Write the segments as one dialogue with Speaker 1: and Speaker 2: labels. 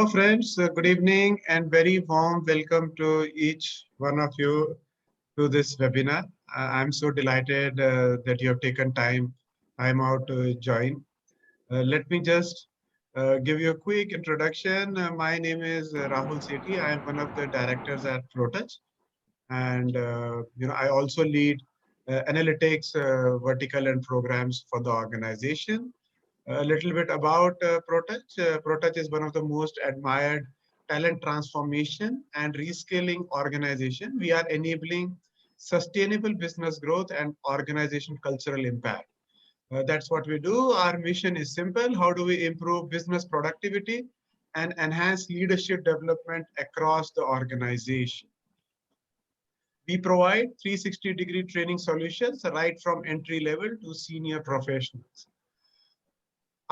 Speaker 1: Hello friends, good evening and very warm welcome to each one of you to this webinar. I'm so delighted that you have taken time out to join. Let me just give you a quick introduction. My name is Rahul Sethi. I am one of the directors at ProTouch, and I also lead analytics vertical and programs for the organization. A little bit about ProTouch. ProTouch is one of the most admired talent transformation and reskilling organization. We are enabling sustainable business growth and organization cultural impact. That's what we do. Our mission is simple. How do we improve business productivity and enhance leadership development across the organization? We provide 360-degree training solutions right from entry level to senior professionals.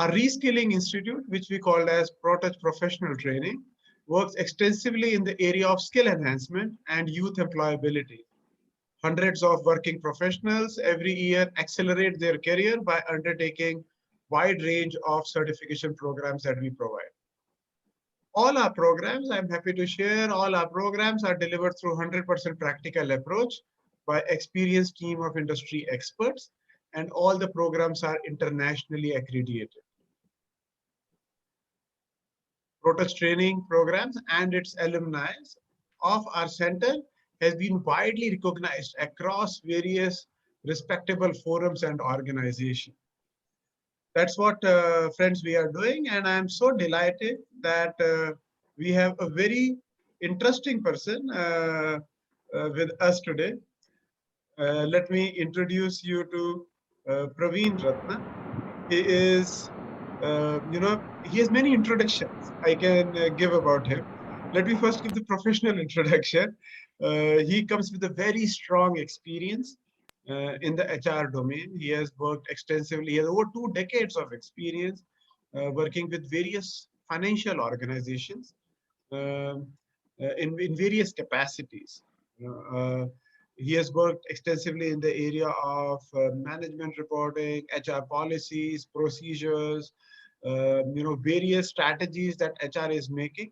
Speaker 1: Our Reskilling Institute, which we call as ProTouch Professional Training, works extensively in the area of skill enhancement and youth employability. Hundreds of working professionals every year accelerate their career by undertaking wide range of certification programs that we provide. All our programs, I'm happy to share, all our programs are delivered through 100% practical approach by experienced team of industry experts, and all the programs are internationally accredited. ProTouch training programs and its alumni of our center has been widely recognized across various respectable forums and organizations. That's what, friends, we are doing. And I'm so delighted that we have a very interesting person with us today. Let me introduce you to Praveen Ratna. He is, he has many introductions I can give about him. Let me first give the professional introduction. He comes with a very strong experience in the HR domain. He has worked extensively. He has over 2 decades of experience working with various financial organizations in various capacities. He has worked extensively in the area of management reporting, HR policies, procedures, various strategies that HR is making,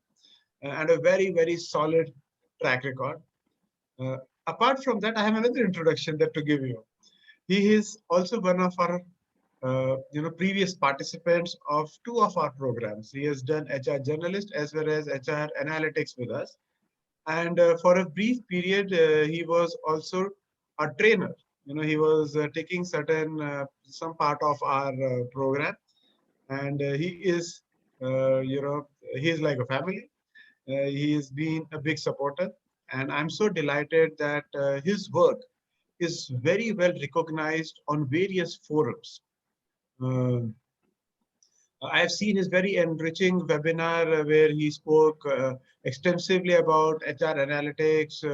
Speaker 1: and a very, very solid track record. Apart from that, I have another introduction that to give you. He is also one of our previous participants of 2 of our programs. He has done HR generalist as well as HR analytics with us. And for a brief period, he was also a trainer. He was taking some part of our program, and he is, he is like a family. He has been a big supporter, and I'm so delighted that his work is very well recognized on various forums. I have seen his very enriching webinar where he spoke extensively about HR analytics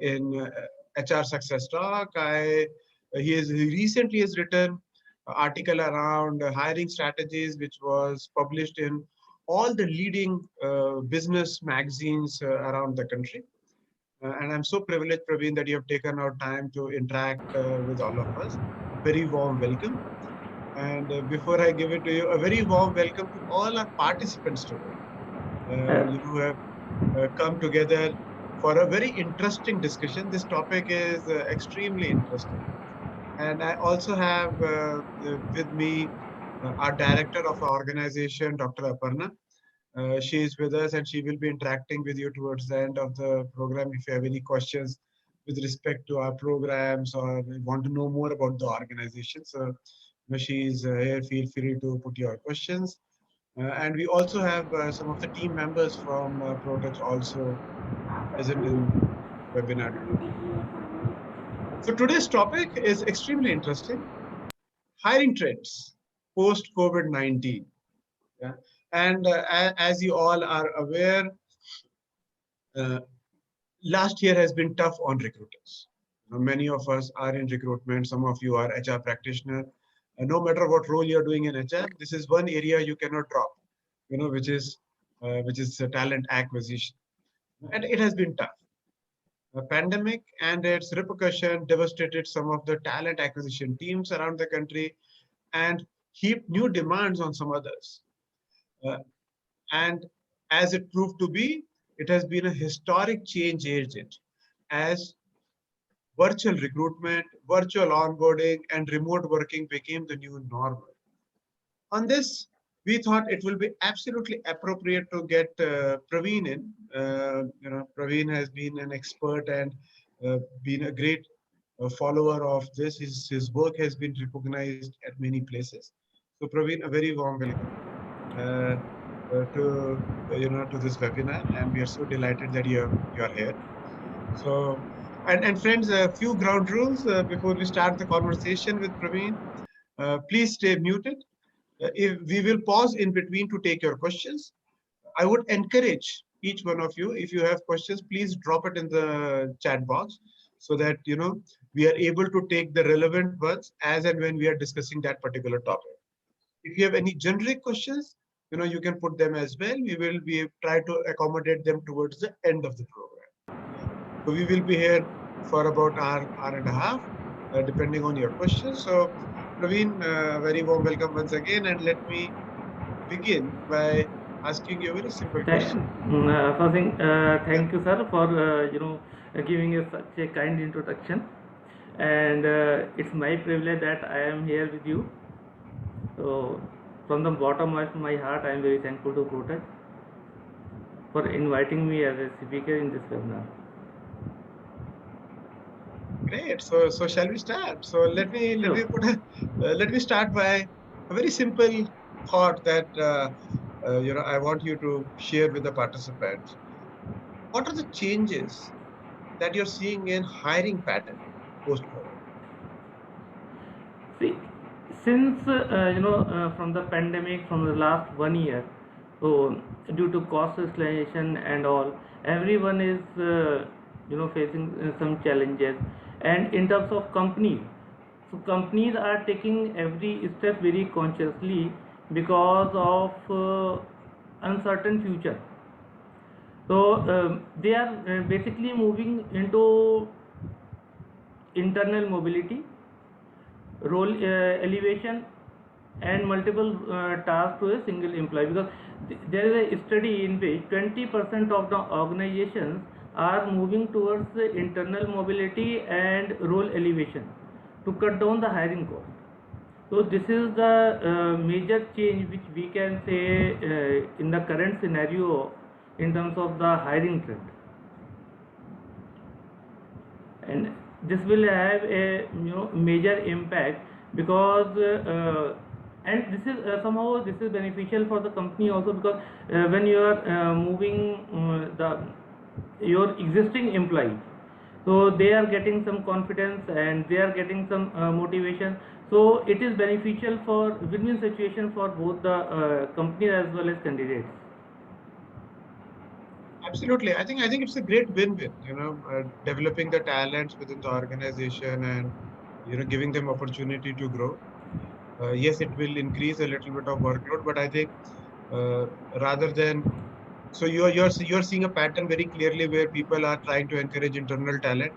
Speaker 1: in HR Success Talk. He recently has written an article around hiring strategies, which was published in all the leading business magazines around the country. And I'm so privileged, Praveen, that you have taken out time to interact with all of us. Very warm welcome. And before I give it to you, a very warm welcome to all our participants today. You have come together for a very interesting discussion. This topic is extremely interesting. And I also have with me our director of our organization, Dr. Aparna. She is with us and she will be interacting with you towards the end of the program. If you have any questions with respect to our programs or want to know more about the organization. So she is here, feel free to put your questions. And we also have some of the team members from ProTouch also present in webinar today. So today's topic is extremely interesting. Hiring trends post-COVID-19. Yeah? And as you all are aware, last year has been tough on recruiters. Many of us are in recruitment. Some of you are HR practitioners. No matter what role you're doing in HR, this is one area you cannot drop, which is talent acquisition. And it has been tough. The pandemic and its repercussion devastated some of the talent acquisition teams around the country and heaped new demands on some others. And as it proved to be, it has been a historic change agent as virtual recruitment, virtual onboarding, and remote working became the new normal. On this, we thought it will be absolutely appropriate to get Praveen in. Praveen has been an expert and been a great follower of this. His work has been recognized at many places. So Praveen, a very warm welcome to this webinar, and we are so delighted that you are here. So, and friends, a few ground rules before we start the conversation with Praveen. Please stay muted. If we will pause in between to take your questions. I would encourage each one of you, if you have questions, please drop it in the chat box so that we are able to take the relevant ones as and when we are discussing that particular topic. If you have any generic questions, you can put them as well. We will be try to accommodate them towards the end of the program. So we will be here for about hour and a half, depending on your questions. So Praveen, very warm welcome once again, and let me begin by asking you a very simple question.
Speaker 2: Thank you, sir, for giving us such a kind introduction, and it's my privilege that I am here with you. So, from the bottom of my heart, I am very thankful to Kotak for inviting me as a speaker in this webinar.
Speaker 1: Great. So shall we start? So let me start by a very simple thought that I want you to share with the participants. What are the changes that you're seeing in hiring pattern post-COVID?
Speaker 2: See, since from the pandemic, from the last 1 year, so due to cost escalation and all, everyone is facing some challenges. And in terms of companies, so companies are taking every step very consciously because of uncertain future. So they are basically moving into internal mobility, role elevation, and multiple tasks to a single employee, because there is a study in which 20% of the organizations are moving towards the internal mobility and role elevation to cut down the hiring cost. So this is the major change which we can say in the current scenario in terms of the hiring trend, and this will have a major impact because and this is somehow this is beneficial for the company also, because when you are moving the your existing employees, so they are getting some confidence and they are getting some motivation, so it is beneficial for win-win situation for both the company as well as candidates.
Speaker 1: Absolutely. I think it's a great win-win, developing the talents within the organization and, giving them opportunity to grow. Yes, it will increase a little bit of workload, but I think uh, rather than so you're seeing a pattern very clearly where people are trying to encourage internal talent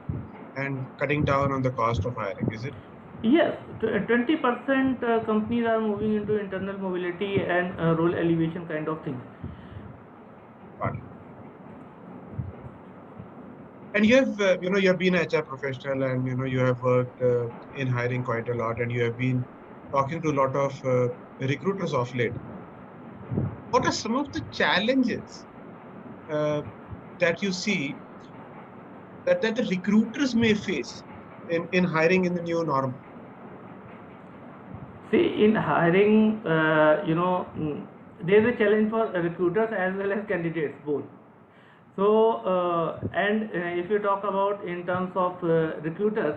Speaker 1: and cutting down on the cost of hiring, is it?
Speaker 2: Yes, 20% companies are moving into internal mobility and role elevation kind of thing.
Speaker 1: Got it. And you have been an HR professional, and you have worked in hiring quite a lot, and you have been talking to a lot of recruiters of late. What are some of the challenges uh, that you see that the recruiters may face in hiring in the new normal?
Speaker 2: See, in hiring, there is a challenge for recruiters as well as candidates both. So, and if you talk about in terms of recruiters,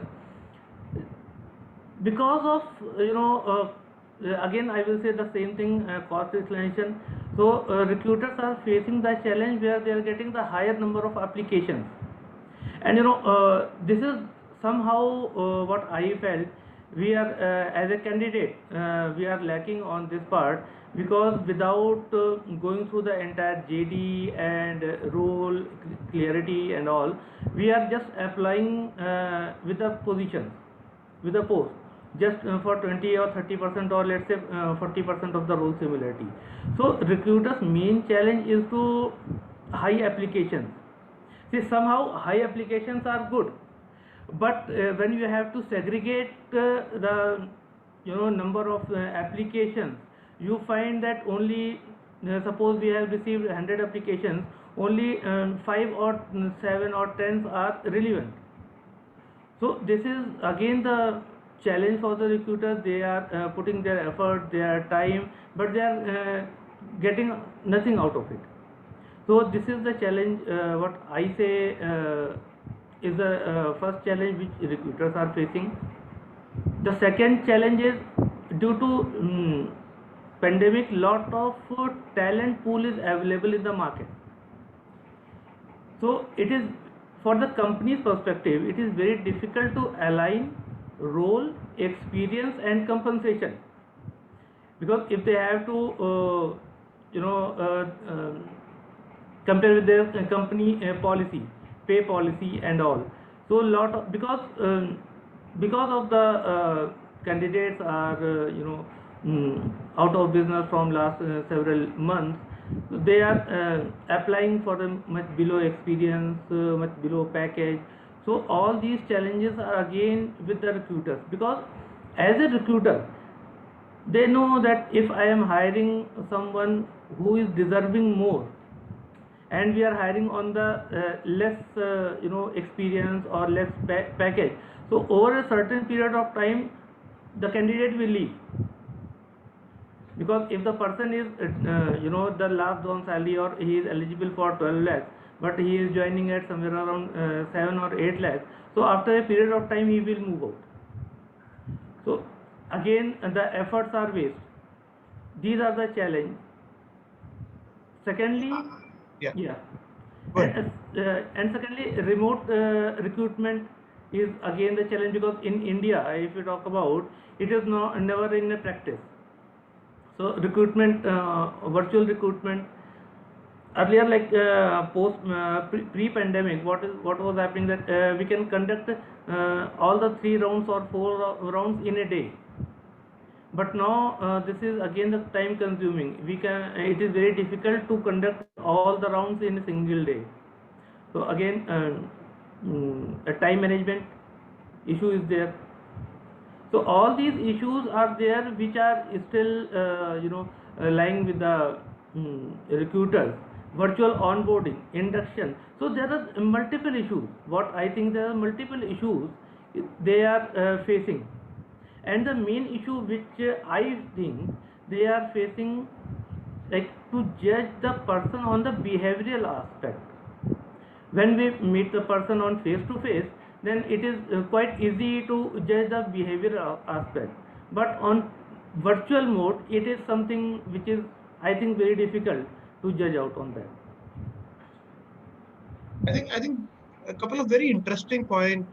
Speaker 2: because of again I will say the same thing, cost escalation. So recruiters are facing the challenge where they are getting the higher number of applications, and this is somehow what I felt. We are as a candidate, we are lacking on this part, because without going through the entire JD and role clarity and all, we are just applying with the positions, with the post. just for 20 or 30% or let's say 40% of the role similarity. So recruiters main challenge is to high applications. See, somehow high applications are good, but when you have to segregate the number of applications, you find that only suppose we have received 100 applications, only 5 or 7 or 10 are relevant. So this is again the challenge for the recruiter. They are putting their effort, their time, but they are getting nothing out of it. So this is the challenge. What I say is the first challenge which recruiters are facing. The second challenge is due to pandemic. Lot of talent pool is available in the market. So it is, for the company's perspective, it is very difficult to align role, experience and compensation, because if they have to you know compare with their company policy, pay policy and all. So lot of, because of the candidates are out of business from last several months, they are applying for a much below experience, much below package. So all these challenges are again with the recruiters, because as a recruiter they know that if I am hiring someone who is deserving more, and we are hiring on the less experience or less package, so over a certain period of time the candidate will leave. Because if the person is the last on salary, or he is eligible for 12 lakhs, but he is joining at somewhere around 7 or 8 lakhs, so after a period of time he will move out. So again the efforts are waste. These are the challenge. Secondly,
Speaker 1: Yeah.
Speaker 2: and secondly, remote recruitment is again the challenge, because in India, if you talk about, it is never in a practice. So recruitment, virtual recruitment, earlier, like post pre-pandemic, what was happening, that we can conduct all the 3 rounds or 4 rounds in a day. But now this is again the time consuming. It is very difficult to conduct all the rounds in a single day. So again a time management issue is there. So all these issues are there, which are still lying with the recruiters. Virtual onboarding, induction. So there are multiple issues. What I think, there are multiple issues they are facing. And the main issue which I think they are facing, like to judge the person on the behavioral aspect. When we meet the person on face to face, then it is quite easy to judge the behavioral aspect. But on virtual mode, it is something which is, I think, very difficult to judge out on that.
Speaker 1: I think a couple of very interesting point,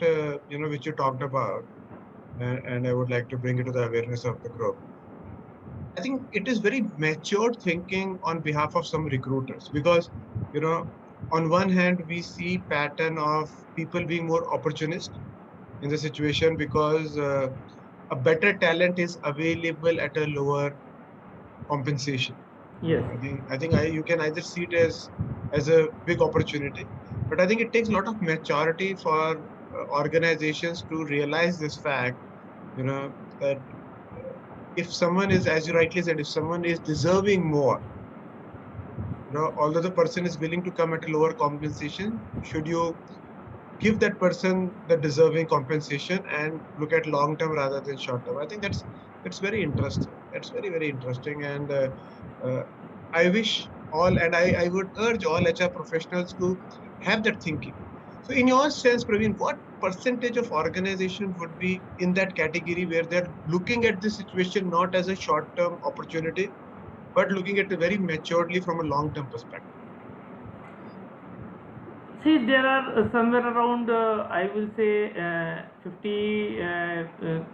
Speaker 1: which you talked about, and I would like to bring it to the awareness of the group. I think it is very matured thinking on behalf of some recruiters, because, on one hand, we see pattern of people being more opportunist in the situation, because a better talent is available at a lower compensation.
Speaker 2: Yes.
Speaker 1: I think you can either see it as a big opportunity, but I think it takes a lot of maturity for organizations to realize this fact, that if someone is, as you rightly said, if someone is deserving more, although the person is willing to come at a lower compensation, should you give that person the deserving compensation and look at long term rather than short term? I think that's very interesting. That's very, very interesting. And I wish all, and I would urge all HR professionals to have that thinking. So in your sense, Praveen, what percentage of organization would be in that category where they're looking at this situation not as a short term opportunity, but looking at it very maturely from a long term perspective?
Speaker 2: See, there are somewhere around, I will say, 50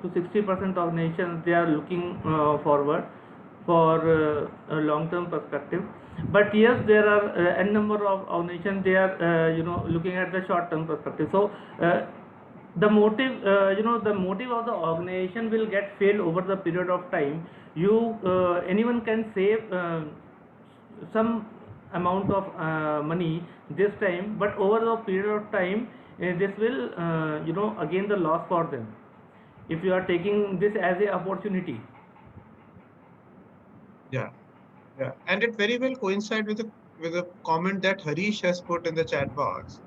Speaker 2: to 60% organizations, they are looking forward for a long-term perspective. But yes, there are a number of organizations, they are looking at the short-term perspective. So the motive, the motive of the organization will get failed over the period of time. Anyone can save some amount of money this time, but over the period of time, this will again the loss for them, if you are taking this as a opportunity.
Speaker 1: Yeah, yeah, and it very well coincides with a comment that Harish has put in the chat box.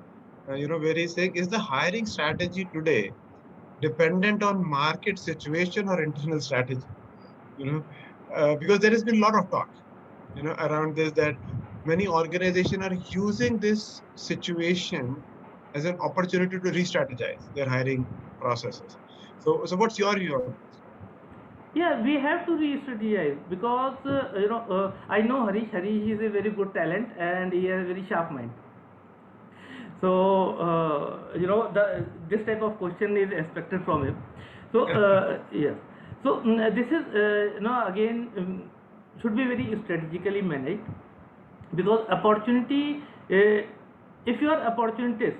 Speaker 1: Where he's saying, is the hiring strategy today dependent on market situation or internal strategy? Because there has been a lot of talk, around this, that many organizations are using this situation as an opportunity to re-strategize their hiring processes. So what's your view on this?
Speaker 2: Yeah, we have to re-strategize, because I know Harish is a very good talent and he has a very sharp mind. So this type of question is expected from him. So yes, so this is again, should be very strategically managed, because opportunity, if you are opportunist,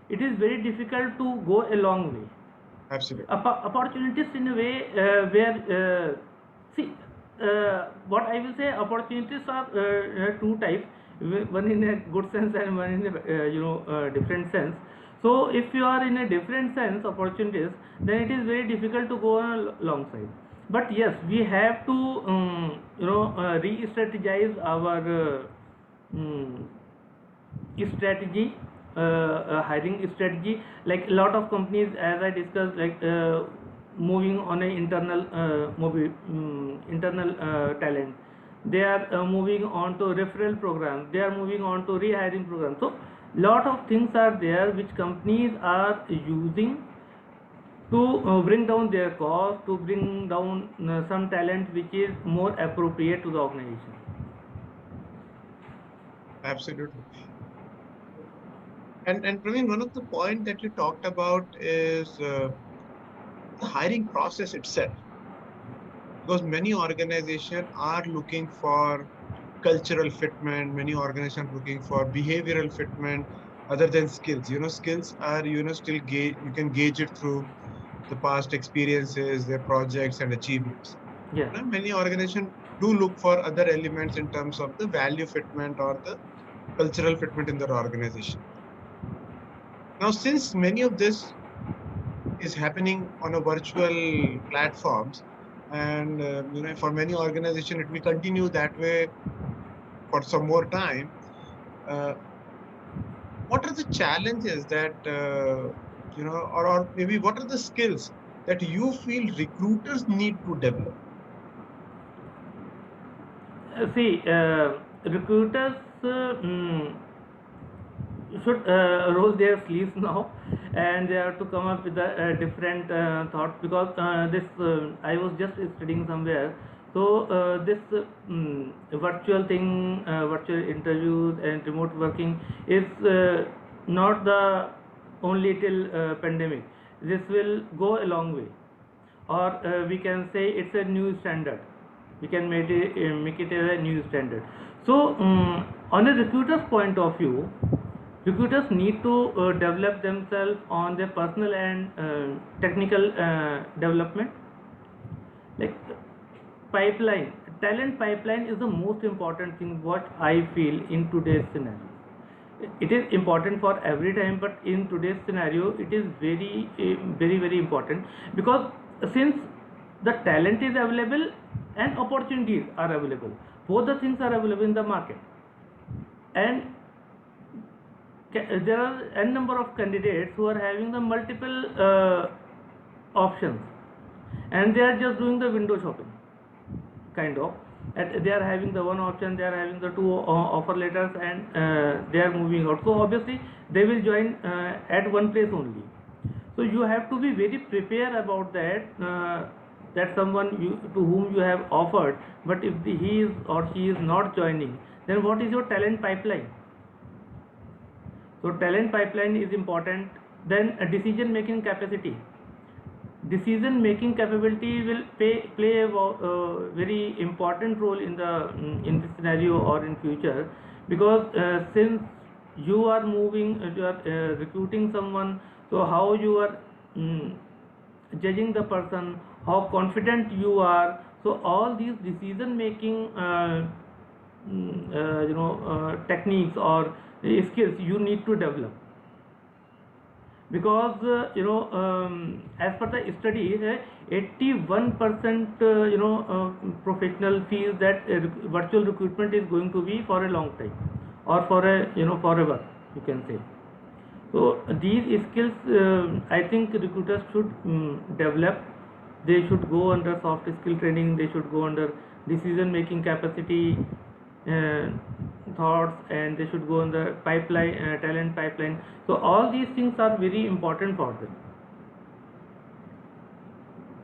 Speaker 2: it is very difficult to go a long way.
Speaker 1: Absolutely.
Speaker 2: Opportunities in a way, where see, what I will say, opportunities are two types, one in a good sense and one in a different sense. So if you are in a different sense opportunities, then it is very difficult to go on a long side. But yes, we have to re-strategize our um, strategy, hiring strategy. Like a lot of companies, as I discussed, like moving on a internal talent, they are moving on to referral programs, they are moving on to rehiring programs. So lot of things are there which companies are using to bring down their cost, to bring down some talent which is more appropriate to the organization.
Speaker 1: Absolutely. And Praveen, one of the point that you talked about is the hiring process itself, because many organizations are looking for cultural fitment, many organizations are looking for behavioral fitment other than skills. Skills are, still you can gauge it through the past experiences, their projects and achievements.
Speaker 2: Yeah.
Speaker 1: Many organizations do look for other elements in terms of the value fitment or the cultural fitment in their organization. Now, since many of this is happening on a virtual platforms, and for many organizations it will continue that way for some more time. uh, what are the challenges that or maybe what are the skills that you feel recruiters need to develop?
Speaker 2: See, recruiters should roll their sleeves now, and they have to come up with a different thoughts, because this I was just studying somewhere. So this virtual thing, virtual interviews and remote working is not the only till pandemic. This will go a long way, or we can say it's a new standard. We can make it as a new standard. So on a recruiter's point of view, recruiters need to develop themselves on their personal and technical development. Like pipeline, talent pipeline is the most important thing, what I feel in today's scenario. It is important for every time, but in today's scenario it is very important, because since the talent is available and opportunities are available, both the things are available in the market, and there are n number of candidates who are having the multiple options, and they are just doing the window shopping, kind of. They are having the one option, they are having the two offer letters, and they are moving out. So obviously they will join at one place only. So you have to be very prepared about that, that someone to whom you have offered, but if he is or she is not joining, then what is your talent pipeline? So talent pipeline is important. Then a decision making capacity. Decision making capability will play a very important role in this scenario or in future, because since you are moving, you are recruiting someone, so how you are mm, judging the person, how confident you are. So all these decision making techniques or skills you need to develop, because as per the study, 81% professional feels that virtual recruitment is going to be for a long time, or for a forever, you can say. So these skills, I think recruiters should develop. They should go under soft skill training. They should go under decision making capacity, uh, thoughts, and they should go on the pipeline, talent pipeline. So all these things are very important for them.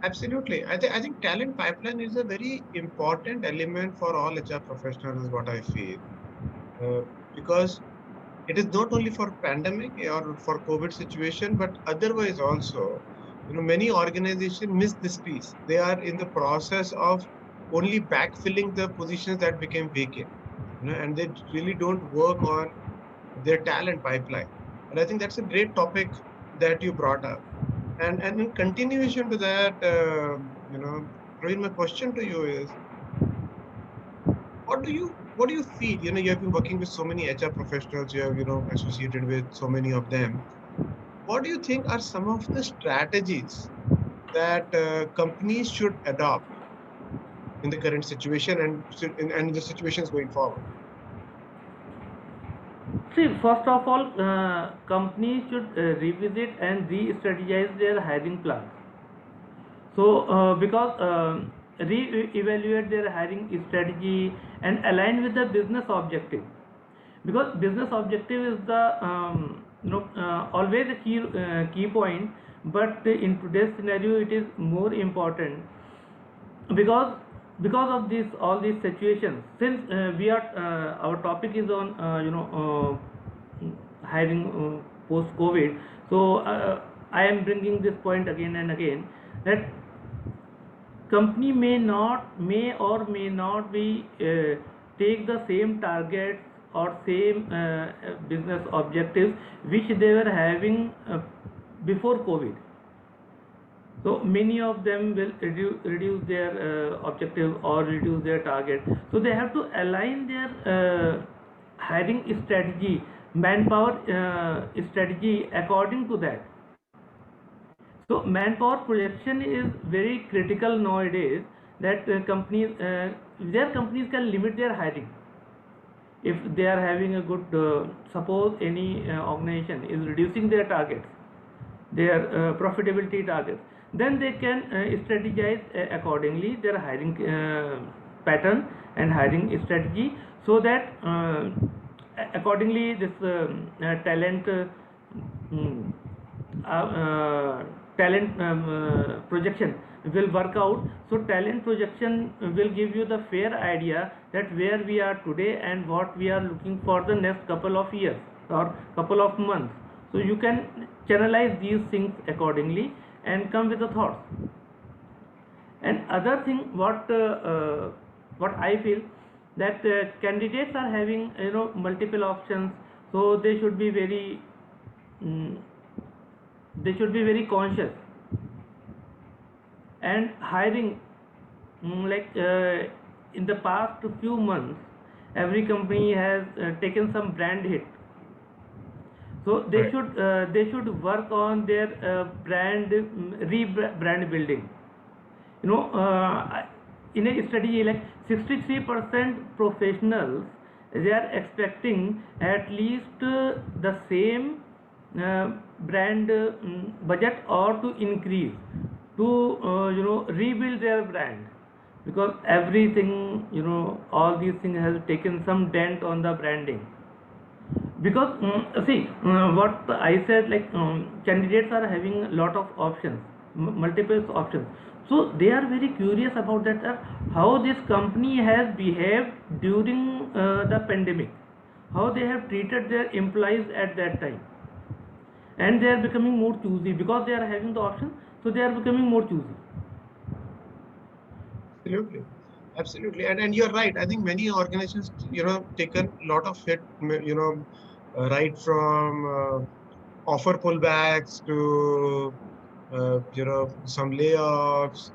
Speaker 1: Absolutely. I think talent pipeline is a very important element for all HR professionals, is what I feel. Because it is not only for pandemic or for COVID situation, but otherwise also, many organizations miss this piece. They are in the process of only backfilling the positions that became vacant, and they really don't work on their talent pipeline. And I think that's a great topic that you brought up. And in continuation to that, Praveen, my question to you is, what do you feel? You have been working with so many HR professionals, you have associated with so many of them. What do you think are some of the strategies that companies should adopt in the current situation and the situations going forward?
Speaker 2: See, first of all, companies should revisit and re-strategize their hiring plans. So, because re-evaluate their hiring strategy and align with the business objective, because business objective is the always a key point, but in today's scenario it is more important, because of this all these situations. Since we are our topic is on hiring post COVID, so I am bringing this point again and again, that company may or may not be take the same targets or same business objectives which they were having before COVID. So many of them will reduce their objective or reduce their target. So they have to align their hiring strategy, manpower strategy according to that. So manpower projection is very critical nowadays, that their companies can limit their hiring. If they are having a good, suppose any organization is reducing their targets, their profitability targets, then they can strategize accordingly their hiring pattern and hiring strategy, so that accordingly this talent mm, talent projection will work out. So talent projection will give you the fair idea that where we are today and what we are looking for the next couple of years or couple of months. So you can channelize these things accordingly and come with the thoughts. And other thing, what I feel, that candidates are having multiple options, so they should be very mm, conscious. And hiring, like in the past few months, every company has taken some brand hit. So they
Speaker 1: Right.
Speaker 2: should work on their rebrand building. You know, in a study, like 63% professionals, they are expecting at least the same brand budget, or to increase, to rebuild their brand, because everything, all these things has taken some dent on the branding. Because see, what I said, like candidates are having a lot of options, multiple options. So they are very curious about that, how this company has behaved during the pandemic, how they have treated their employees at that time, and they are becoming more choosy because they are having the option. So they are becoming more choosy.
Speaker 1: Absolutely. Absolutely. And you're right. I think many organizations, taken a lot of hit, right from offer pullbacks to some layoffs,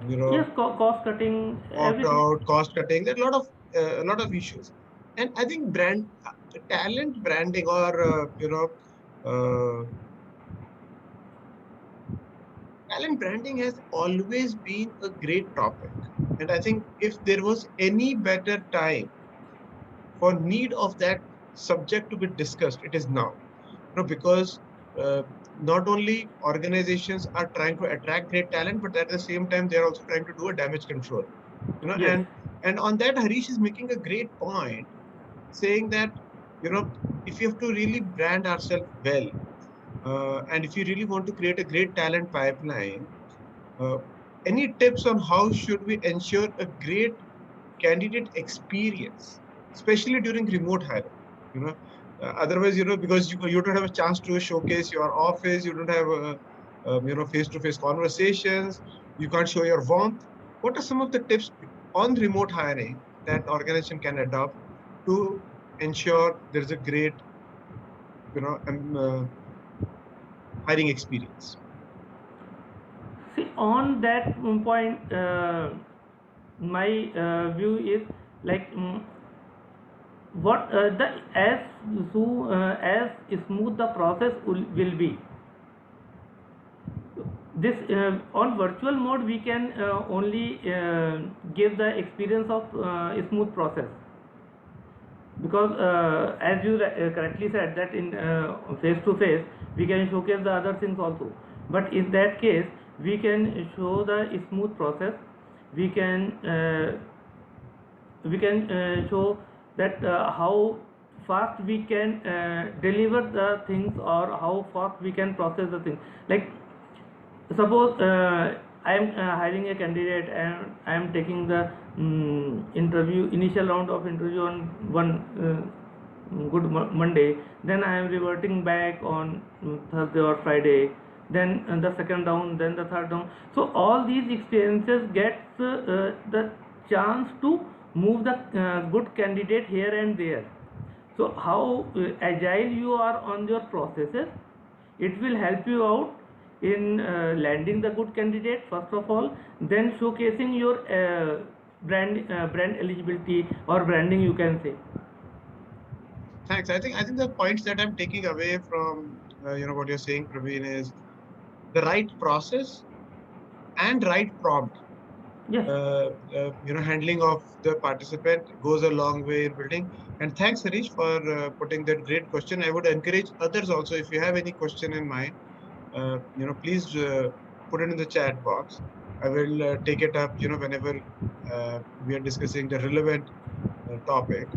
Speaker 2: Yes, cost cutting,
Speaker 1: opt
Speaker 2: everything.
Speaker 1: out, cost cutting. There are a lot of issues, and I think talent branding or uh, talent branding has always been a great topic. And I think if there was any better time for need of that subject to be discussed, it is now. Because uh, not only organizations are trying to attract great talent, but at the same time they are also trying to do a damage control.
Speaker 2: Yes.
Speaker 1: And on that, Harish is making a great point, saying that you know if you have to really brand ourselves well, and if you really want to create a great talent pipeline, uh, any tips on how should we ensure a great candidate experience, especially during remote hiring? You know, otherwise, because you don't have a chance to showcase your office, you don't have face-to-face conversations, you can't show your warmth. What are some of the tips on remote hiring that organization can adopt to ensure there's a great, hiring experience?
Speaker 2: See, on that point, my view is like what the as smooth the process will be. This on virtual mode we can only give the experience of smooth process, because as you correctly said that in face to face we can showcase the other things also, but in that case we can show the smooth process. We can show that how fast we can deliver the things, or how fast we can process the things. Like, suppose I am hiring a candidate and I am taking the initial round of interview on one Monday, then I am reverting back on Thursday or Friday, then the second round, then the third round. So all these experiences gets the chance to move the good candidate here and there. So how agile you are on your processes, it will help you out in landing the good candidate first of all, then showcasing your brand eligibility or branding, you can say.
Speaker 1: Thanks. I think the points that I'm taking away from what you're saying, Praveen, is the right process and right prompt.
Speaker 2: Yes.
Speaker 1: Handling of the participant goes a long way in building. And thanks, Harish, for putting that great question. I would encourage others also, if you have any question in mind, please put it in the chat box. I will take it up, whenever we are discussing the relevant topic.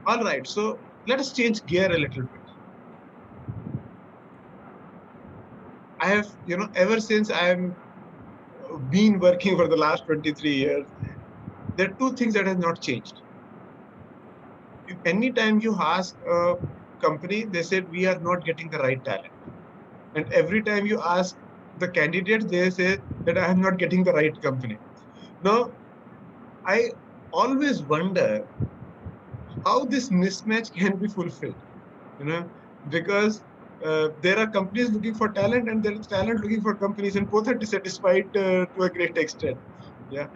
Speaker 1: All right, so let us change gear a little bit. I have, ever since I'm been working for the last 23 years, there are two things that have not changed. Anytime you ask a company, they said we are not getting the right talent. And every time you ask the candidate, they say that I am not getting the right company. Now, I always wonder how this mismatch can be fulfilled, you know, because there are companies looking for talent and there is talent looking for companies, and both are dissatisfied to a great extent. Yeah,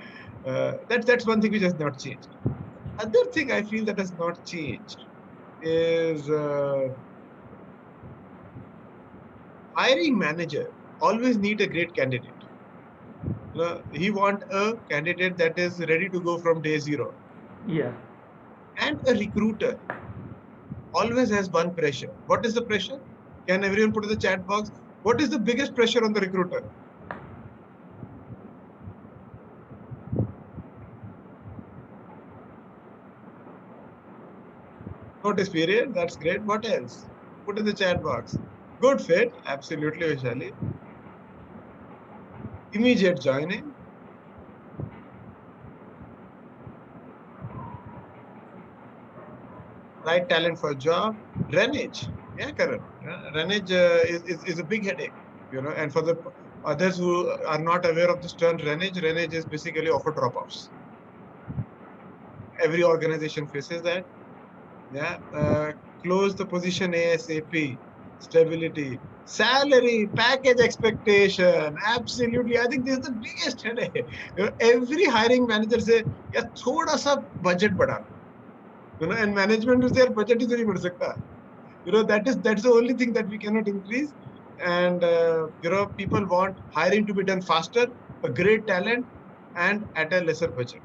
Speaker 1: that's one thing which has not changed. Other thing I feel that has not changed is hiring manager always need a great candidate. He want a candidate that is ready to go from day zero.
Speaker 2: Yeah.
Speaker 1: And a recruiter always has one pressure. What is the pressure? Can everyone put in the chat box? What is the biggest pressure on the recruiter? Notice period. That's great. What else? Put in the chat box. Good fit. Absolutely, Vishali. Immediate joining. Right talent for job. Renage. Yeah, Karan. Renage is a big headache. And for the others who are not aware of this term, renage is basically offer drop-offs. Every organization faces that. Yeah, close the position ASAP. stability, salary, package expectation. Absolutely. I think this is the biggest headache. Every hiring manager say, yeah, thoda sa budget badhana. And management is there, budget is very sakta. That's the only thing that we cannot increase. And people want hiring to be done faster, a great talent, and at a lesser budget.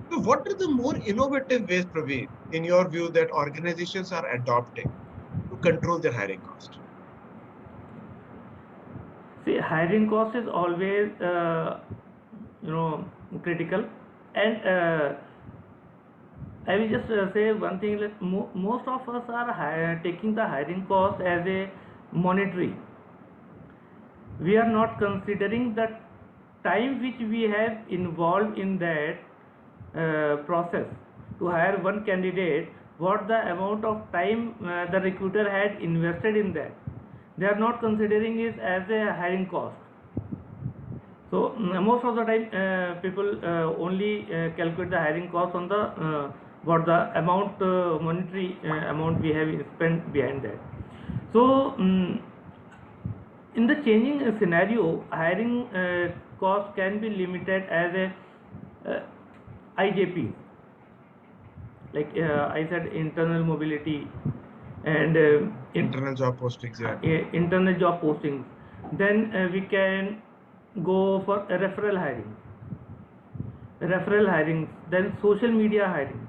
Speaker 1: So what are the more innovative ways, Praveen, in your view, that organizations are adopting to control their hiring cost?
Speaker 2: See, hiring cost is always critical, and I will just say one thing, like most of us are taking the hiring cost as a monetary. We are not considering the time which we have involved in that process to hire one candidate, what the amount of time the recruiter had invested in that. They are not considering it as a hiring cost. So most of the time people only calculate the hiring cost on the what the amount monetary amount we have spent behind that. So in the changing scenario, hiring cost can be limited as a IJP, like I said, internal mobility and
Speaker 1: Internal job postings, yeah.
Speaker 2: Internal job postings. Then we can go for a referral hiring, then social media hiring,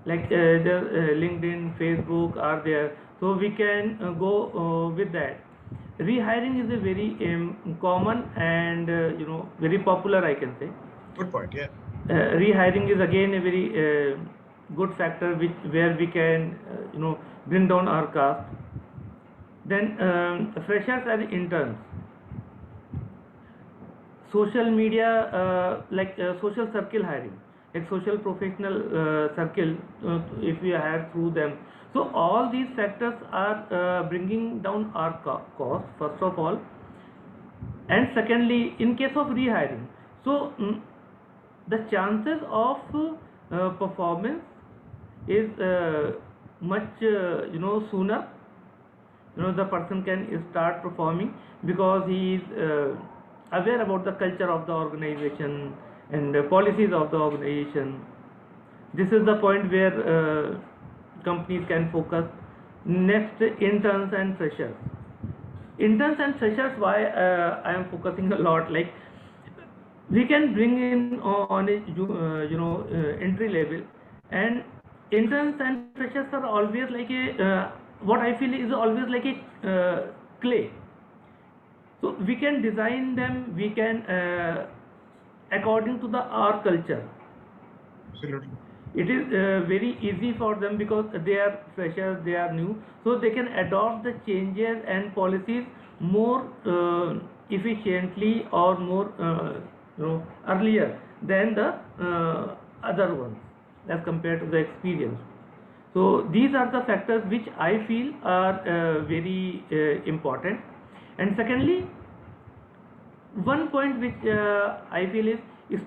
Speaker 2: like the LinkedIn, Facebook are there, so we can go with that. Rehiring is a very common and very popular, I can say.
Speaker 1: Good point, yeah.
Speaker 2: Rehiring is again a very good factor where we can bring down our cost. Then freshers and interns, social media, like social circle hiring, like social professional circle, if we hire through them. So all these factors are bringing down our cost, first of all. And secondly, in case of rehiring, so the chances of performance is much sooner. The person can start performing because he is aware about the culture of the organization and the policies of the organization. This is the point where companies can focus. Next, interns and freshers. Why I am focusing a lot, like we can bring in on a entry level, and interns and freshers are always like a what I feel is always like a clay. So we can design them, we can according to our culture.
Speaker 1: Absolutely.
Speaker 2: It is very easy for them because they are freshers, they are new, so they can adopt the changes and policies more efficiently or more earlier than the other ones as compared to the experience. So these are the factors which I feel are very important. And secondly, one point which I feel is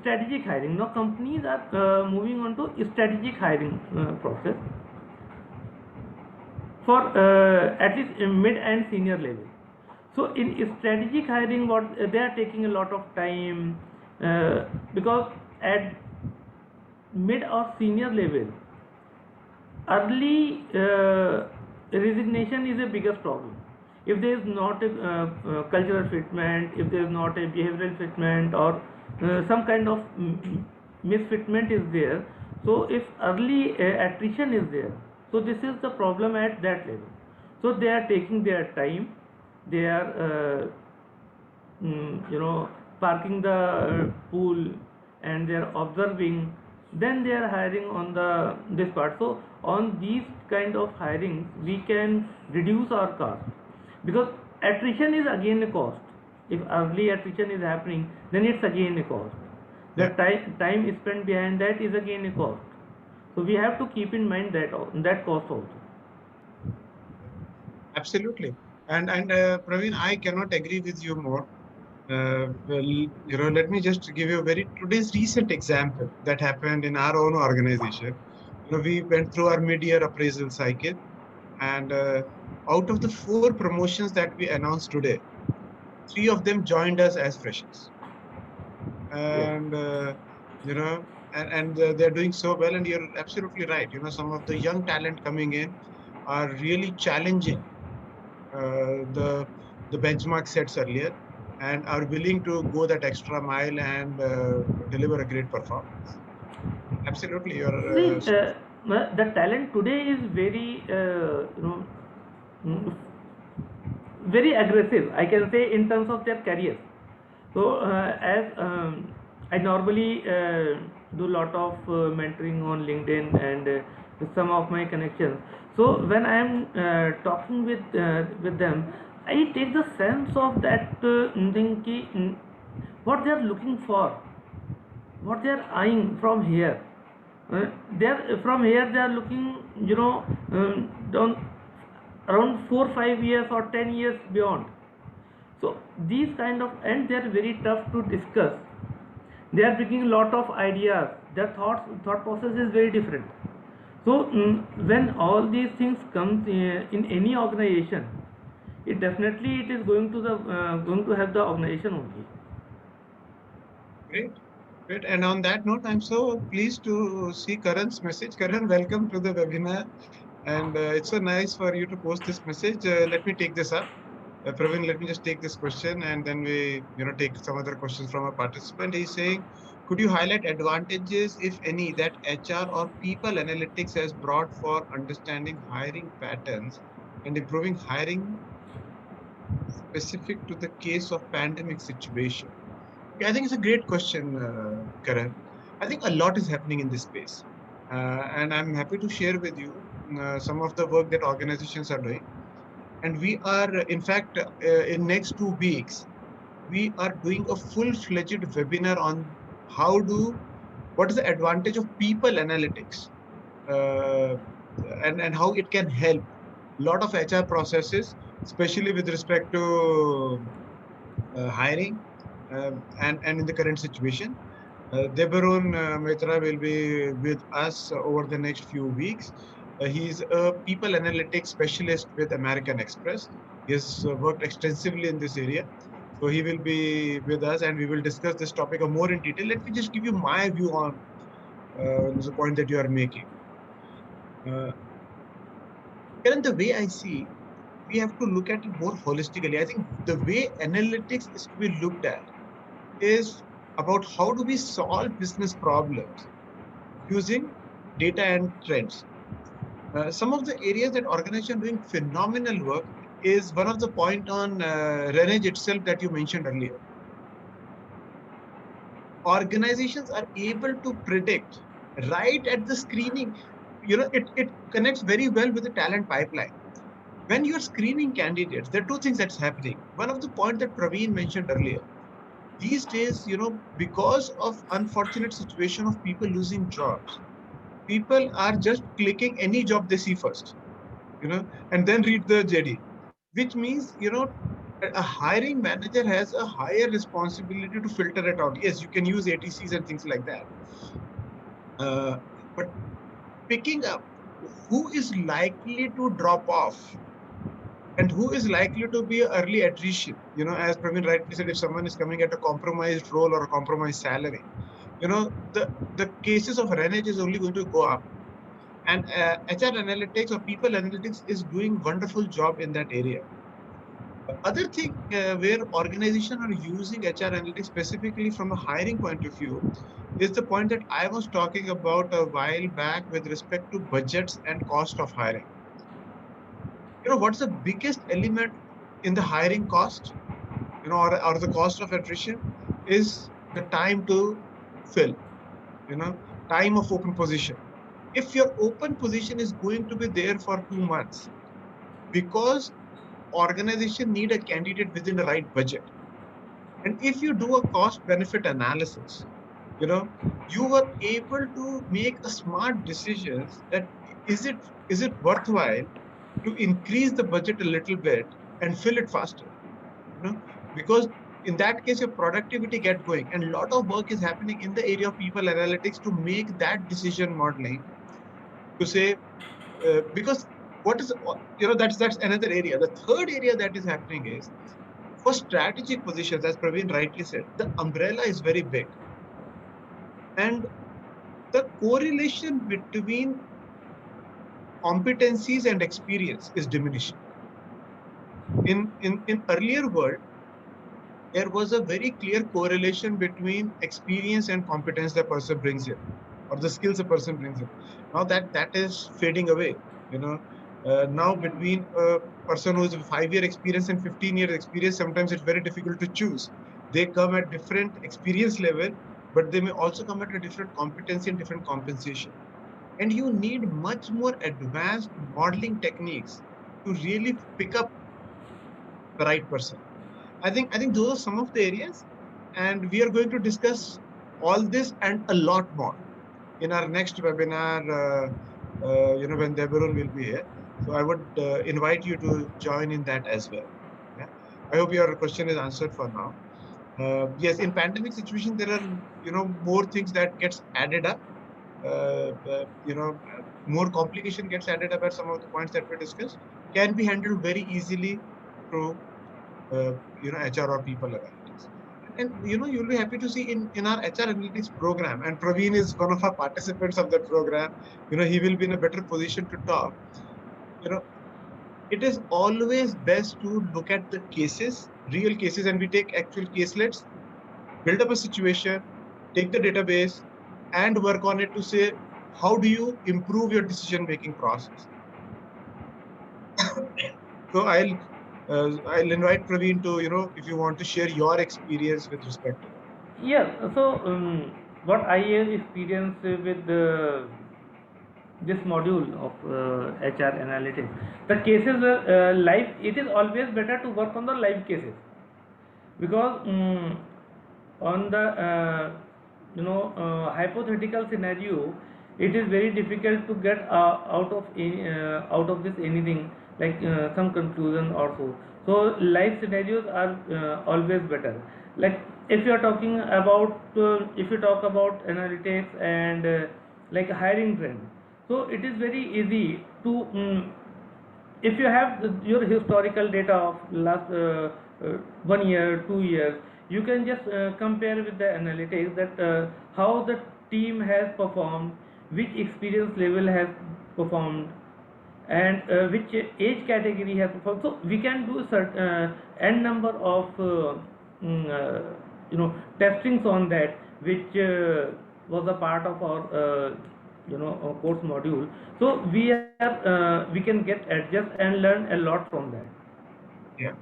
Speaker 2: strategic hiring. Now companies are moving on to strategic hiring process for at least mid and senior level. So in strategic hiring, what they are taking a lot of time because at mid or senior level, early resignation is a biggest problem. If there is not a cultural fitment, if there is not a behavioral fitment, or some kind of misfitment is there, so if early attrition is there, so this is the problem at that level. So they are taking their time, they are parking the pool, and they are observing, then they are hiring on this part. So on these kind of hirings we can reduce our cost, because attrition is again a cost. If early attrition is happening, then it's again a cost. The time spent behind that is again a cost. So we have to keep in mind that cost also.
Speaker 1: Absolutely. And Praveen, I cannot agree with you more. Let me just give you today's recent example that happened in our own organization. We went through our mid-year appraisal cycle, And out of the 4 promotions that we announced today, 3 of them joined us as freshers.
Speaker 2: Yes.
Speaker 1: And they're doing so well, and you're absolutely right. Some of the young talent coming in are really challenging the benchmark sets earlier, and are willing to go that extra mile and deliver a great performance. Absolutely,
Speaker 2: See, the talent today is very, mm, very aggressive, I can say, in terms of their careers. So, as I normally do a lot of mentoring on LinkedIn and with some of my connections. So, when I am talking with them, I take the sense of that thing ki, what they are looking for, what they are eyeing from here. They are from here. They are looking, down around 4 5 years or 10 years beyond. So these kind of, and they are very tough to discuss. They are bringing a lot of ideas. Their thought process is very different. So when all these things come in any organization, it definitely it is going to help the organization only.
Speaker 1: great. Great. And on that note, I'm so pleased to see Karan's message. Karan, welcome to the webinar. And it's so nice for you to post this message. Let me take this up. Praveen, let me just take this question, and then we, take some other questions from a participant. He's saying, could you highlight advantages, if any, that HR or people analytics has brought for understanding hiring patterns and improving hiring specific to the case of pandemic situation? Okay, I think it's a great question, Karan. I think a lot is happening in this space. And I'm happy to share with you some of the work that organizations are doing. And we are, in fact, in next 2 weeks, we are doing a full-fledged webinar on what is the advantage of people analytics, uh, and how it can help a lot of HR processes, especially with respect to hiring, and in the current situation. Debarun Mitra will be with us over the next few weeks. He's a people analytics specialist with American Express. He has worked extensively in this area. So he will be with us, and we will discuss this topic more in detail. Let me just give you my view on the point that you are making. Uh, and the way I see, we have to look at it more holistically. I think the way analytics is to be looked at is about how do we solve business problems using data and trends. Some of the areas that organizations are doing phenomenal work is one of the point on Renage itself that you mentioned earlier. Organizations are able to predict right at the screening. It connects very well with the talent pipeline. When you're screening candidates, there are two things that's happening. One of the point that Praveen mentioned earlier, these days, because of unfortunate situation of people losing jobs, people are just clicking any job they see first, and then read the JD, which means, a hiring manager has a higher responsibility to filter it out. Yes, you can use ATCs and things like that. Uh, but picking up who is likely to drop off and who is likely to be early attrition. As Praveen rightly said, if someone is coming at a compromised role or a compromised salary, the cases of renege is only going to go up. And HR analytics or people analytics is doing wonderful job in that area. Other thing where organizations are using HR analytics specifically from a hiring point of view is the point that I was talking about a while back with respect to budgets and cost of hiring. What's the biggest element in the hiring cost, or the cost of attrition, is the time to fill, time of open position. If your open position is going to be there for 2 months, because organization need a candidate within the right budget, and if you do a cost benefit analysis, you were able to make a smart decisions that is it worthwhile to increase the budget a little bit and fill it faster, because in that case your productivity get going, and a lot of work is happening in the area of people analytics to make that decision modeling, to say, because what is, that's another area. The third area that is happening is for strategic positions, as Praveen rightly said, the umbrella is very big. And the correlation between competencies and experience is diminishing. In earlier world, there was a very clear correlation between experience and competence the person brings in, or the skills a person brings in. Now that is fading away. Now between a person who has 5-year experience and 15-year experience, sometimes it's very difficult to choose. They come at different experience level, but they may also come at a different competency and different compensation. And you need much more advanced modeling techniques to really pick up the right person. I think those are some of the areas, and we are going to discuss all this and a lot more in our next webinar. When Deborah will be here, so I would invite you to join in that as well. Yeah, I hope your question is answered for now. Yes, in pandemic situation, there are more things that gets added up. Uh, uh, you know, More complication gets added up at some of the points that we discussed. Can be handled very easily through HR or people analytics. And you'll be happy to see in our HR analytics program, and Praveen is one of our participants of that program. He will be in a better position to talk. You know, it is always best to look at the cases, real cases, and we take actual caselets, build up a situation, take the database, and work on it to say, how do you improve your decision-making process? So I'll invite Praveen to, if you want to share your experience with respect to that.
Speaker 2: Yes, so what I have experienced with this module of HR analytics, the cases are live. It is always better to work on the live cases, because on the hypothetical scenario, it is very difficult to get out of this anything like some conclusion or so. So live scenarios are always better. Like if you are talking about if you talk about analytics and like hiring trend, so it is very easy to if you have your historical data of last 1 year 2 years, you can just compare with the analytics that how the team has performed, which experience level has performed, and which age category has performed. So we can do n number of testings on that, which was a part of our course module. So we can get adjust and learn a lot from that.
Speaker 1: Yeah.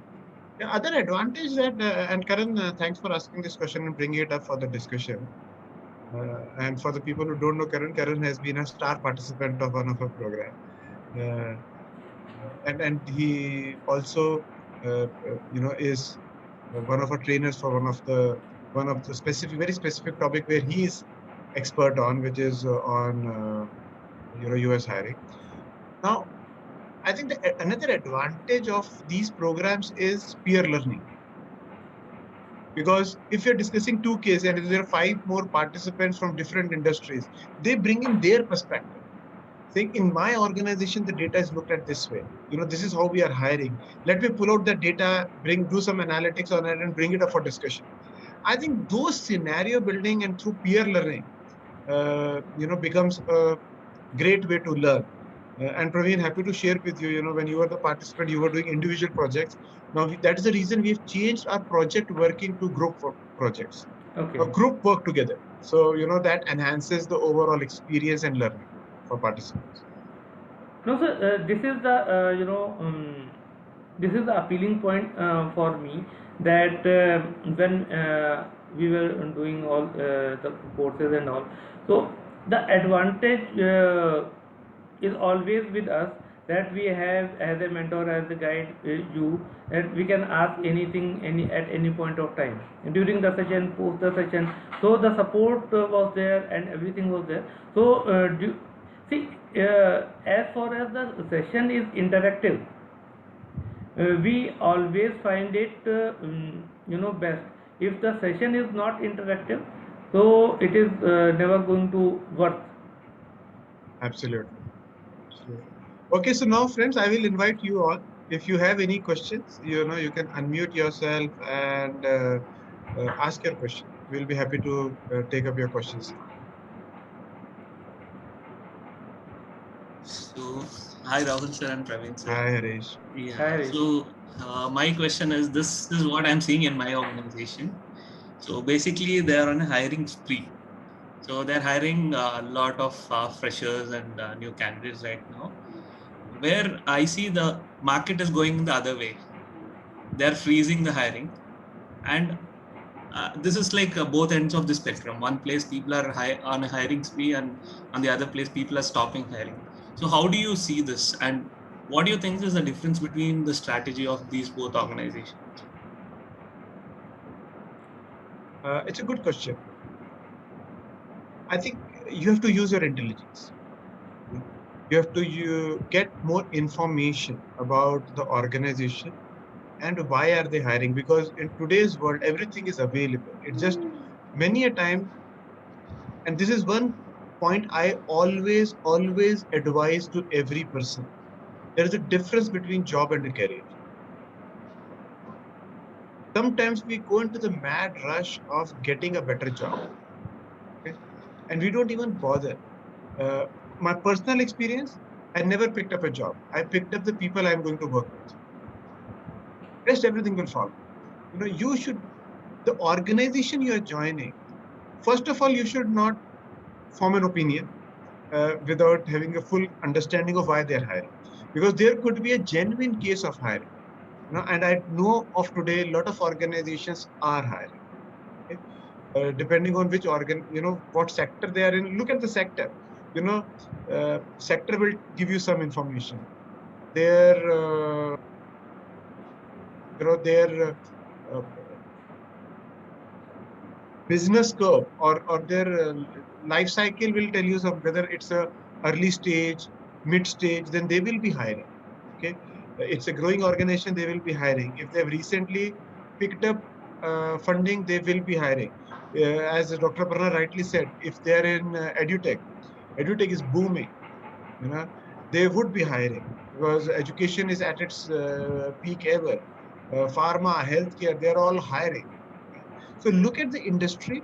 Speaker 1: The other advantage that, and Karan, thanks for asking this question and bringing it up for the discussion. And for the people who don't know Karan has been a star participant of one of our program. And he also, is one of our trainers for one of the very specific topic where he is expert on, which is on US hiring. Now, I think another advantage of these programs is peer learning. Because if you're discussing two cases and there are 5 more participants from different industries, they bring in their perspective. Saying in my organization, the data is looked at this way. This is how we are hiring. Let me pull out the data, do some analytics on it and bring it up for discussion. I think those scenario building and through peer learning, becomes a great way to learn. And Praveen, happy to share with you, when you were the participant, you were doing individual projects. Now, that is the reason we've changed our project working to group projects.
Speaker 2: Okay.
Speaker 1: A group work together. So, that enhances the overall experience and learning for participants.
Speaker 2: No, sir, this is the this is the appealing point for me, that when we were doing all the courses and all, so the advantage is always with us, that we have as a mentor, as a guide, you, that we can ask anything at any point of time during the session, post the session. So the support was there and everything was there. So see, as far as the session is interactive, we always find it best. If the session is not interactive, so it is never going to work.
Speaker 1: Absolutely. Absolutely. Okay, so now friends, I will invite you all. If you have any questions, you can unmute yourself and ask your question. We'll be happy to take up your questions now.
Speaker 3: So, hi Rahul sir and Praveen sir.
Speaker 1: Hi, Harish.
Speaker 3: Yeah.
Speaker 2: Hi, Harish.
Speaker 3: So, my question is, this is what I'm seeing in my organization. So basically, they are on a hiring spree. So they're hiring a lot of freshers and new candidates right now. Where I see the market is going the other way. They're freezing the hiring, and this is like both ends of the spectrum. One place people are on a hiring spree, and on the other place people are stopping hiring. So how do you see this, and what do you think is the difference between the strategy of these both organizations?
Speaker 1: It's a good question. I think you have to use your intelligence. You have to get more information about the organization and why are they hiring, because in today's world everything is available. It's just many a time, and this is one point I always advise to every person. There is a difference between job and a career. Sometimes we go into the mad rush of getting a better job, okay? And we don't even bother. uh, my personal experience, I never picked up a job. I picked up the people I'm going to work with. Rest everything will follow. You should, the organization you are joining, first of all, you should not form an opinion without having a full understanding of why they're hiring, because there could be a genuine case of hiring. And I know of today a lot of organizations are hiring. Okay? Depending on which organ, what sector they are in. Look at the sector. You know, Sector will give you some information. Their, their business curve, or their life cycle will tell you some, whether it's a early stage, mid stage, then they will be hiring. Okay, it's a growing organization, they will be hiring. If they've recently picked up funding, they will be hiring. As Dr. Parna rightly said, if they're in edutech is booming, you know, they would be hiring, because education is at its peak ever. Pharma, healthcare, they're all hiring. So look at the industry.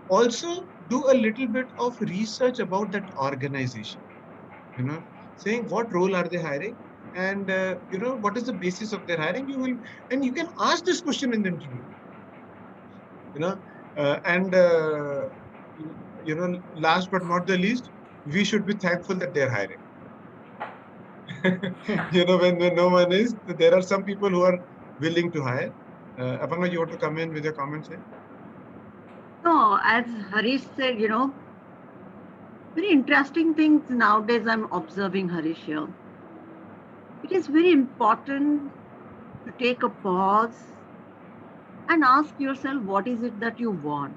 Speaker 1: Also do a little bit of research about that organization, you know saying what role are they hiring, and what is the basis of their hiring. And you can ask this question in the interview, you know and last but not the least, we should be thankful that they're hiring. When no one is, there are some people who are willing to hire. Aparna, you want to come in with your comments here?
Speaker 4: No, as Harish said, very interesting things nowadays I'm observing, Harish, here. It is very important to take a pause and ask yourself what is it that you want.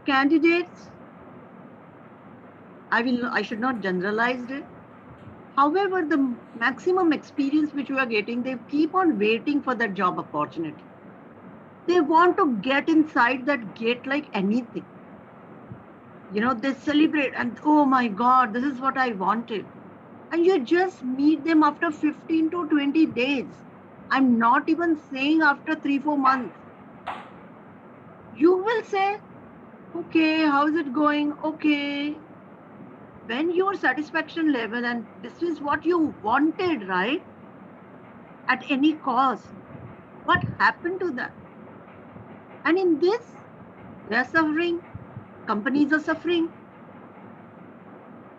Speaker 4: Candidates, I should not generalize it. However, the maximum experience which you are getting, they keep on waiting for that job opportunity. They want to get inside that gate like anything. They celebrate and, oh my God, this is what I wanted. And you just meet them after 15 to 20 days. I'm not even saying after 3-4 months. You will say, okay, how's it going? Okay. When your satisfaction level, and this is what you wanted, right? At any cost, what happened to that? And in this, they're suffering, companies are suffering.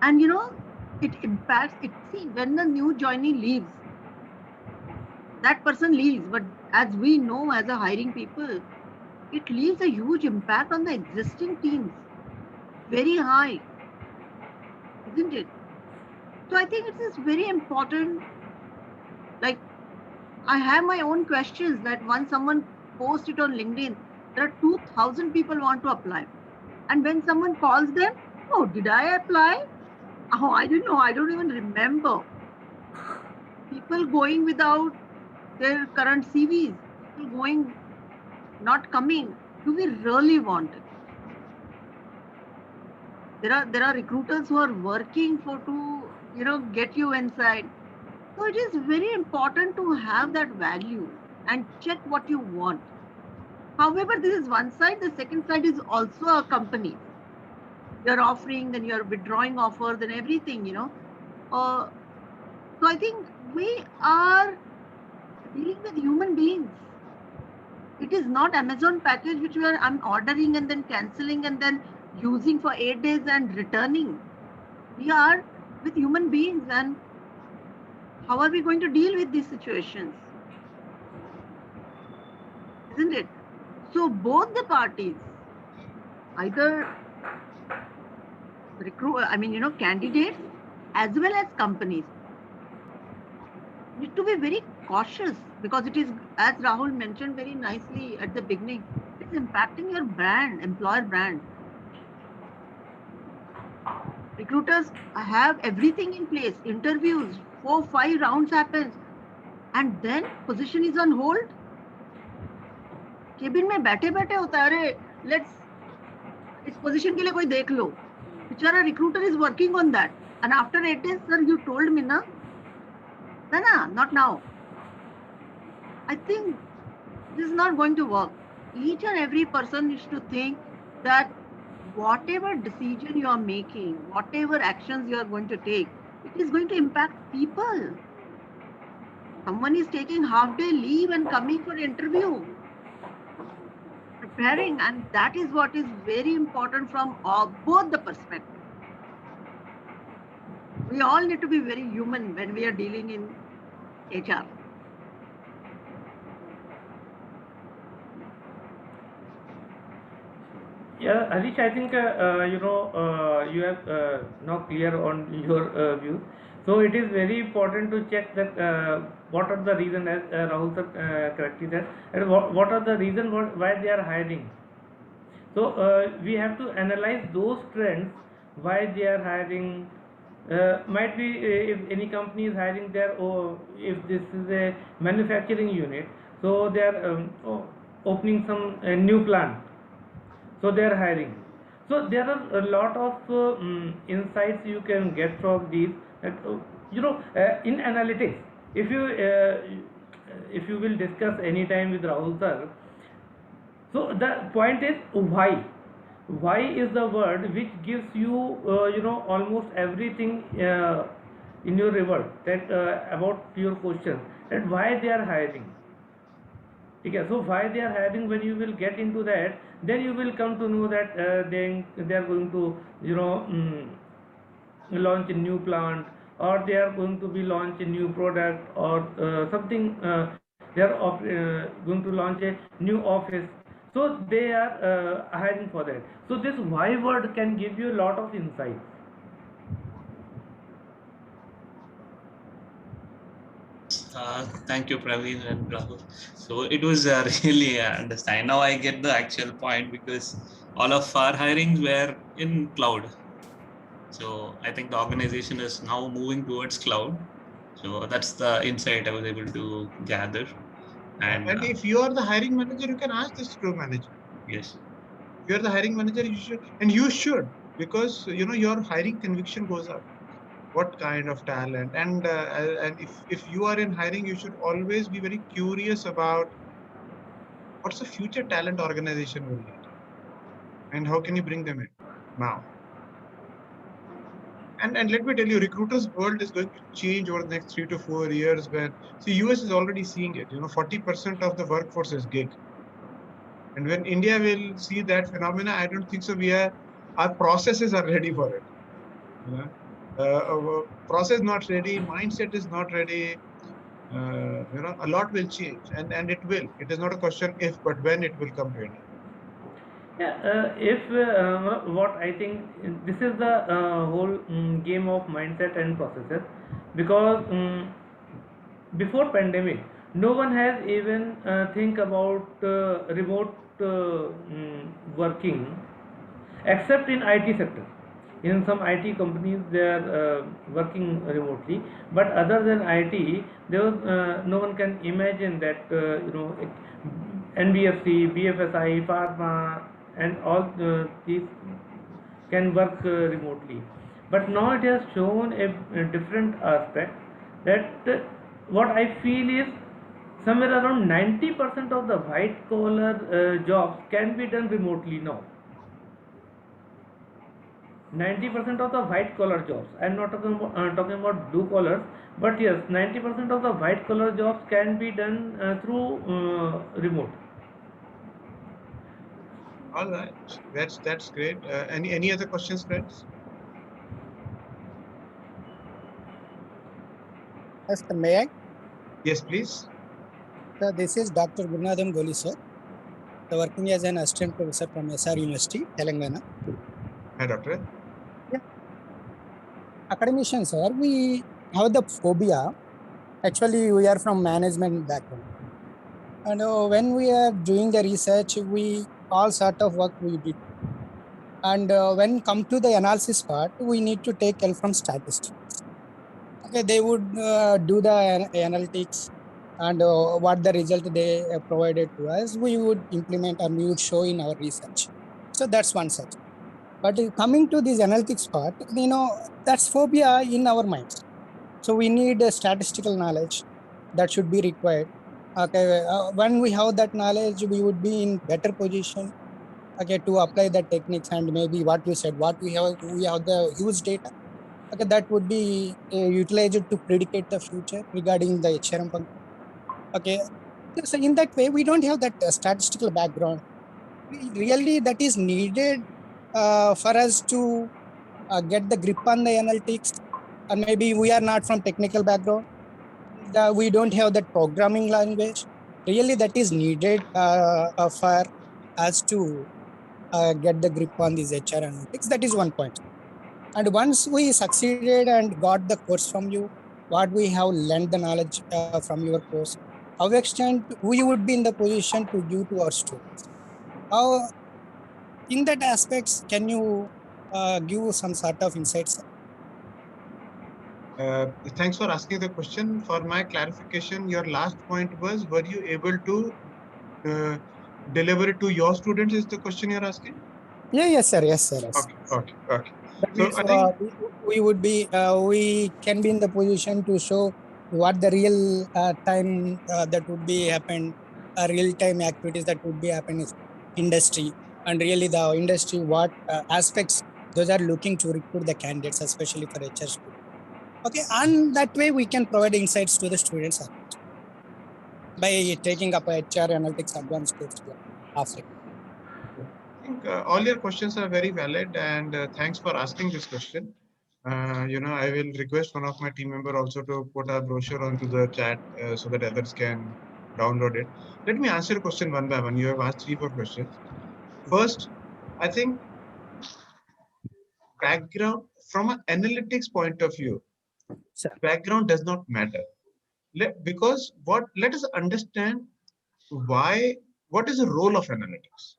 Speaker 4: And it impacts it. See, when the new joinee leaves, that person leaves. But as we know, as a hiring people, it leaves a huge impact on the existing teams. Very high, isn't it? So I think it is very important. Like, I have my own questions that once someone posts it on LinkedIn, there are 2,000 people want to apply. And when someone calls them, oh, did I apply? Oh, I don't know. I don't even remember. People going without their current CVs, people going, not coming. Do we really want it? There are recruiters who are working for get you inside. So it is very important to have that value and check what you want. However, this is one side. The second side is also a company. You're offering, then you're withdrawing offers and everything. Uh, so I think we are dealing with human beings. It is not Amazon package which I'm ordering and then canceling and then using for 8 days and returning. We are with human beings, and how are we going to deal with these situations? Isn't it? So both the parties, either candidates as well as companies, need to be very cautious, because it is, as Rahul mentioned very nicely at the beginning, it's impacting your brand, employer brand. Recruiters have everything in place, interviews, 4-5 rounds happens, and then position is on hold. Cabin में बैठे बैठे होता है, अरे let's इस position के लिए कोई देख लो. बेचारा recruiter is working on that, and after 8 days, sir, you told me na, not now. I think this is not going to work. Each and every person needs to think that whatever decision you are making, whatever actions you are going to take, it is going to impact people. Someone is taking half-day leave and coming for interview, preparing, and that is what is very important from both the perspectives. We all need to be very human when we are dealing in HR.
Speaker 2: Yeah, Harish, I think you have now clear on your view. So it is very important to check that what are the reason, as Rahul sir correctly said, and what are the reason why they are hiring. So we have to analyze those trends why they are hiring. Might be if any company is hiring there, or if this is a manufacturing unit, so they are opening some new plant, so they are hiring. So there are a lot of insights you can get from these. In analytics, if you will discuss any time with Rahul sir, so the point is why. Why is the word which gives you almost everything in your reward, that about your question, that why they are hiring. Okay, so why they are hiring, when you will get into that, then you will come to know that they are going to launch a new plant, or they are going to be launch a new product, or something, they are going to launch a new office, so they are hiring for that. So this why word can give you a lot of insight.
Speaker 3: Thank you, Praveen and Rahul. So it was really understand. Now I get the actual point, because all of our hirings were in cloud. So I think the organization is now moving towards cloud. So that's the insight I was able to gather. And
Speaker 1: if you are the hiring manager, you can ask this to manager.
Speaker 3: yes,
Speaker 1: If you are the hiring manager, you should, because your hiring conviction goes up. What kind of talent, and if you are in hiring, you should always be very curious about what's the future talent organization will need, and how can you bring them in now. And let me tell you, recruiters' world is going to change over the next 3 to 4 years. When US is already seeing it. 40% of the workforce is gig, and when India will see that phenomena, I don't think so. Our processes are ready for it. Process not ready, mindset is not ready. A lot will change, and it will. It is not a question if, but when it will come to India.
Speaker 2: Yeah, if what I think, this is the whole game of mindset and processes, because before pandemic, no one has even think about remote working, except in IT sector. In some IT companies, they are working remotely, but other than IT, there was no one can imagine that NBFC, BFSI, pharma, and all these can work remotely. but now it has shown a different aspect, that what I feel is somewhere around 90% of the white collar jobs can be done remotely now. 90% of the white collar jobs, I'm not talking about blue collars, but yes, 90% of the white collar jobs can be done through remote.
Speaker 1: All right, that's great. Any other questions, friends?
Speaker 5: Yes, sir, may I?
Speaker 1: Yes, please.
Speaker 5: Sir, this is Dr. Gurnadam Goli, sir. Working as an assistant professor from SR University, Telangana.
Speaker 1: Hi, doctor.
Speaker 5: Academician, sir, we have the phobia. Actually, we are from management background. And when we are doing the research, we all sort of work we did. And when come to the analysis part, we need to take help from statistics. Okay, they would do the analytics, and what the result they provided to us, we would implement and we would show in our research. So that's one such. But coming to this analytics part, that's phobia in our minds. So we need a statistical knowledge that should be required. Okay, when we have that knowledge, we would be in better position. Okay, to apply the techniques, and maybe what you said, what we have the huge data. Okay, that would be utilized to predicate the future regarding the HRM function. Okay, so in that way, we don't have that statistical background. Really, that is needed for us to get the grip on the analytics, or maybe we are not from technical background. We don't have that programming language. Really, that is needed for us to get the grip on these HR analytics. That is one point. And once we succeeded and got the course from you, what we have learned the knowledge from your course, how extent we would be in the position to give to our students. How, in that aspects, can you give some sort of insights?
Speaker 1: Thanks for asking the question. For my clarification, your last point was, were you able to deliver it to your students? Is the question you're asking?
Speaker 5: Yeah, yes, sir. Yes, sir. Yes.
Speaker 1: Okay.
Speaker 5: That
Speaker 1: So
Speaker 5: means
Speaker 1: I think
Speaker 5: we would be, we can be in the position to show what the real time that would be happen, real time activities that would be happen in industry, and really the industry, what aspects those are looking to recruit the candidates, especially for HR students. Okay, and that way we can provide insights to the students by taking up a HR analytics advanced course offering.
Speaker 1: I think all your questions are very valid, and thanks for asking this question. I will request one of my team member also to put a brochure onto the chat so that others can download it. Let me answer your question one by one. You have asked 3-4 questions. First, I think background from an analytics point of view,
Speaker 5: Sir.
Speaker 1: background does not matter. Because let us understand what is the role of analytics.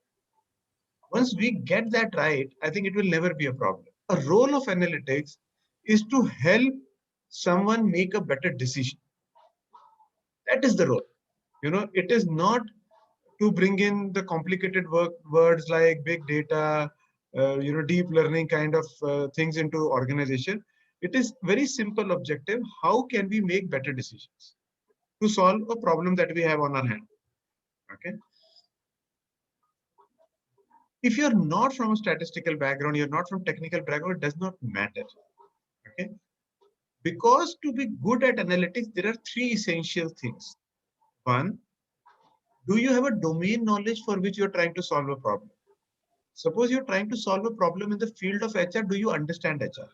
Speaker 1: Once we get that right, I think it will never be a problem. A role of analytics is to help someone make a better decision. That is the role. It is not to bring in the complicated words like big data, deep learning kind of things into organization. It is very simple objective. How can we make better decisions to solve a problem that we have on our hand? Okay. If you're not from a statistical background, you're not from technical background, it does not matter. Okay. Because to be good at analytics, there are 3 essential things. One, do you have a domain knowledge for which you're trying to solve a problem? Suppose you're trying to solve a problem in the field of HR, do you understand HR?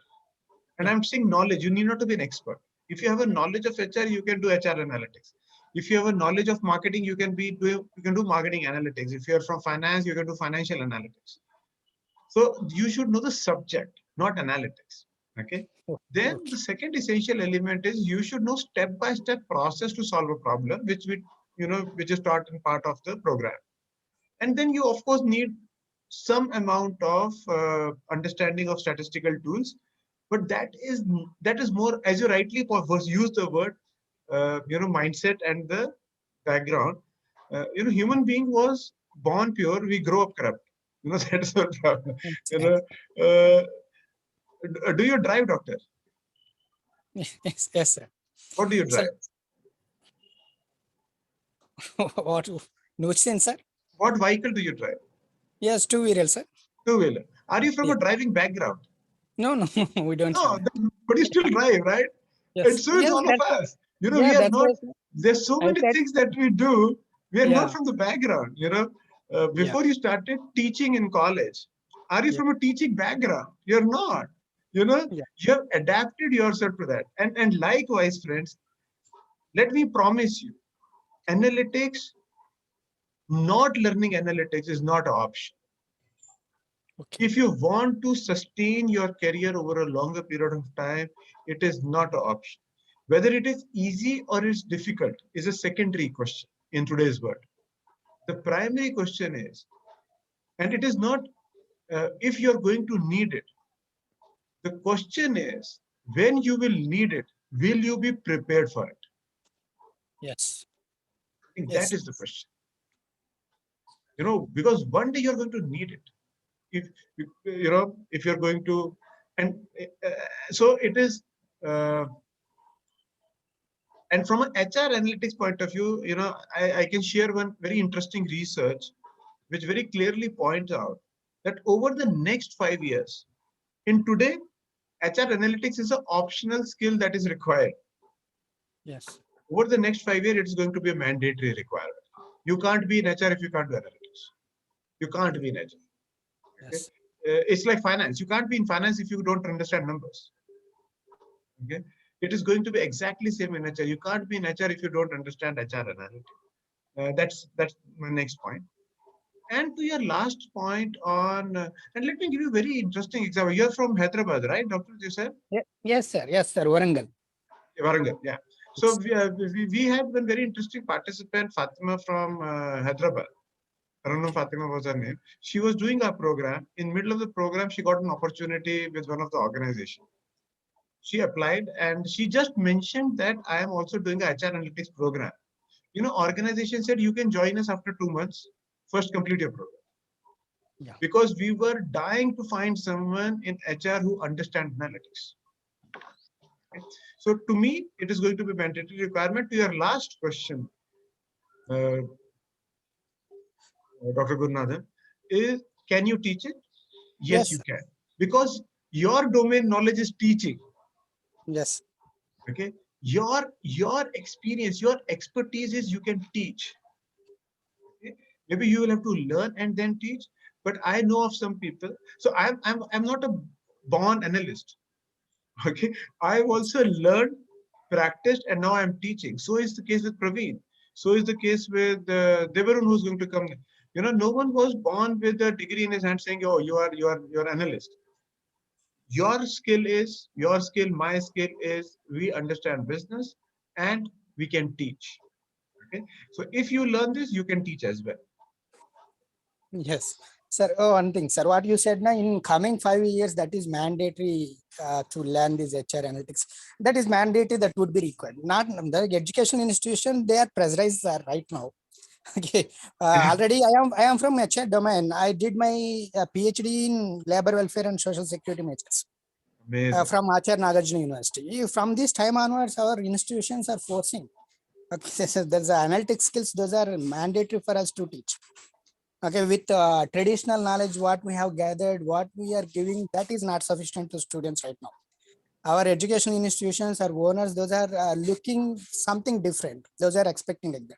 Speaker 1: And I'm saying knowledge, you need not to be an expert. If you have a knowledge of HR, you can do HR analytics. If you have a knowledge of marketing, you can do marketing analytics. If you're from finance, you can do financial analytics. So you should know the subject, not analytics. Okay. Then the second essential element is you should know step-by-step process to solve a problem, which is taught in part of the program. And then you of course need some amount of understanding of statistical tools, but that is more, as you rightly use the word, mindset and the background. Human being was born pure, we grow up corrupt. That's the problem. Do you drive, doctor?
Speaker 5: Yes, yes, sir.
Speaker 1: What do you
Speaker 5: Sir,
Speaker 1: drive?
Speaker 5: what? No sense, sir.
Speaker 1: What vehicle do you drive?
Speaker 5: Yes, two-wheeler, sir.
Speaker 1: Two-wheeler. Are you from
Speaker 5: Yeah.
Speaker 1: a driving background?
Speaker 5: No, no, we don't
Speaker 1: No,
Speaker 5: have that.
Speaker 1: but you still drive, right?
Speaker 5: Yes,
Speaker 1: And so is
Speaker 5: yes,
Speaker 1: all of us. You know,
Speaker 5: yeah,
Speaker 1: we are
Speaker 5: that's
Speaker 1: not,
Speaker 5: why, sir.
Speaker 1: there's so
Speaker 5: I
Speaker 1: many
Speaker 5: said,
Speaker 1: things that we do. We are not
Speaker 5: yeah,
Speaker 1: from the background, you know.
Speaker 5: yeah,
Speaker 1: Before you started teaching in college, are you
Speaker 5: yeah,
Speaker 1: from a teaching background? You're not. You know,
Speaker 5: yeah.
Speaker 1: you have adapted yourself to that. And likewise, friends, let me promise you, analytics, not learning analytics is not an option.
Speaker 5: Okay.
Speaker 1: If you want to sustain your career over a longer period of time, it is not an option. Whether it is easy or it's difficult is a secondary question in today's world. The primary question is, and it is not if you're going to need it. The question is, when you will need it, will you be prepared for it?
Speaker 5: Yes,
Speaker 1: I think
Speaker 5: yes,
Speaker 1: that is the question. You know, because one day you're going to need it. If you know, if you're going to, and so it is. And from an HR analytics point of view, you know, I can share one very interesting research which very clearly points out that over the next 5 years, in today, HR analytics is an optional skill that is required.
Speaker 5: yes,
Speaker 1: Over the next 5 years, it's going to be a mandatory requirement. You can't be in HR if you can't do analytics. You can't be in HR. Okay?
Speaker 5: yes,
Speaker 1: It's like finance. You can't be in finance if you don't understand numbers. Okay? It is going to be exactly same in HR. You can't be in HR if you don't understand HR analytics. That's my next point. And to your last point on, and let me give you a very interesting example. You're from Hyderabad, right, Doctor? You said
Speaker 5: yes, sir. Warangal.
Speaker 1: Warangal, yeah. So
Speaker 5: Yes.
Speaker 1: we have one very interesting participant, Fatima from Hyderabad. Ranam Fatima was her name. She was doing a program. In middle of the program, she got an opportunity with one of the organization. She applied and she just mentioned that I am also doing a HR analytics program. You know, organization said you can join us after 2 months. First, complete your program.
Speaker 5: Yeah.
Speaker 1: Because we were dying to find someone in HR who understands analytics. Okay. So to me, it is going to be mandatory requirement. To your last question, uh, Dr. Gurunathan, is can you teach it? Yes,
Speaker 5: Yes,
Speaker 1: you
Speaker 5: sir.
Speaker 1: can. Because your domain knowledge is teaching.
Speaker 5: Yes,
Speaker 1: Okay. Your experience, your expertise is you can teach. Okay? Maybe you will have to learn and then teach. But I know of some people. So I'm not a born analyst. Okay. I've also learned, practiced, and now I'm teaching. So is the case with Praveen. So is the case with Devarun, who's going to come. You know, no one was born with a degree in his hand saying, "Oh, you're analyst." Your skill, my skill is we understand business and we can teach. Okay. So if you learn this, you can teach as well.
Speaker 5: yes, sir. Oh, one thing, sir. What you said now, in coming 5 years, that is mandatory to learn this HR analytics. That is mandatory. That would be required. Not the education institution. They are pressurized, sir, right now. Okay. Already, I am from HR domain. I did my PhD in labor welfare and social security measures
Speaker 1: Amazing.
Speaker 5: from Acharya Nagarjuna University. From this time onwards, our institutions are forcing. Okay, so there's analytic skills. Those are mandatory for us to teach. Okay, with traditional knowledge, what we have gathered, what we are giving, that is not sufficient to students right now. Our education institutions, our owners, those are looking something different. Those are expecting like that.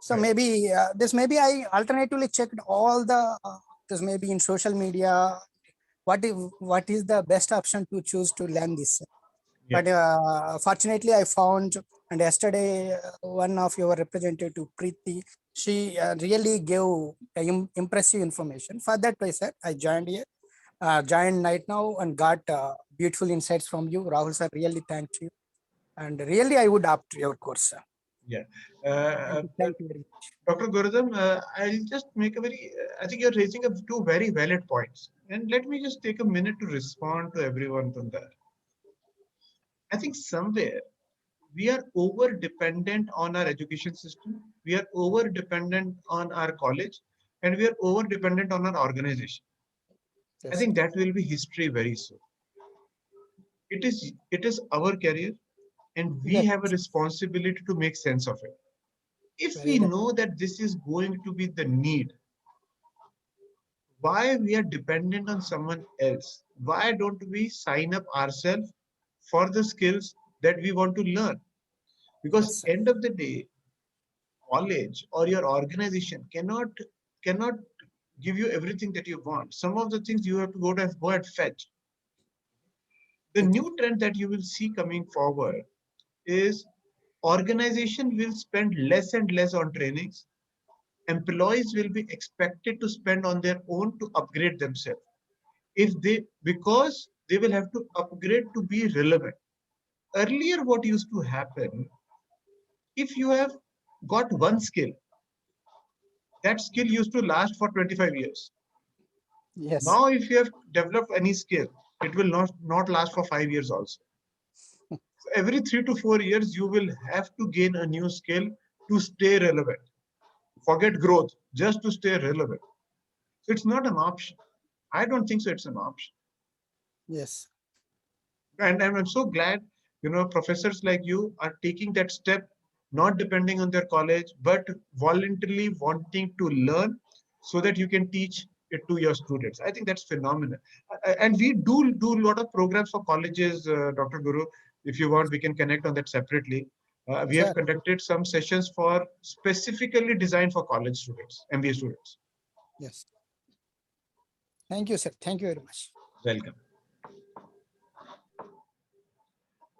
Speaker 5: So
Speaker 1: Right.
Speaker 5: maybe maybe I alternatively checked all the this maybe in social media. What is the best option to choose to learn this?
Speaker 1: Yeah.
Speaker 5: But fortunately, I found, and yesterday, one of your representative, Preeti, she really gave impressive information. For that reason, I joined here, joined right now, and got beautiful insights from you. Rahul sir, really thank you. And really, I would opt your course, sir.
Speaker 1: Yeah.
Speaker 5: Thank you very much.
Speaker 1: Dr. Gurudam, I'll just make a very, I think you're raising two very valid points. And let me just take a minute to respond to everyone from that. I think somewhere we are over dependent on our education system, we are over dependent on our college, and we are over dependent on our organization. I
Speaker 5: Yes.
Speaker 1: think that will be history very soon. it is our career, and we
Speaker 5: Yes.
Speaker 1: have a responsibility to make sense of it. If
Speaker 5: Very
Speaker 1: we
Speaker 5: right.
Speaker 1: know that this is going to be the need, why we are dependent on someone else? Why don't we sign up ourselves for the skills that we want to learn? Because
Speaker 5: Yes, sir.
Speaker 1: end of the day, college or your organization cannot give you everything that you want. Some of the things you have to go and fetch. The
Speaker 5: Exactly.
Speaker 1: new trend that you will see coming forward is organization will spend less and less on trainings. Employees will be expected to spend on their own to upgrade themselves. Because they will have to upgrade to be relevant. Earlier, what used to happen, if you have got one skill, that skill used to last for 25 years.
Speaker 5: Yes.
Speaker 1: Now, if you have developed any skill, it will not last for 5 years also. So every 3 to 4 years, you will have to gain a new skill to stay relevant. Forget growth, just to stay relevant. So it's not an option. I don't think so it's an option.
Speaker 5: Yes.
Speaker 1: And I'm so glad, professors like you are taking that step, not depending on their college, but voluntarily wanting to learn so that you can teach it to your students. I think that's phenomenal. And we do a lot of programs for colleges, Dr. Guru. If you want, we can connect on that separately. We have
Speaker 5: Sure.
Speaker 1: conducted some sessions for specifically designed for college students, MBA students.
Speaker 5: Yes. Thank you, sir. Thank you very much.
Speaker 1: Welcome.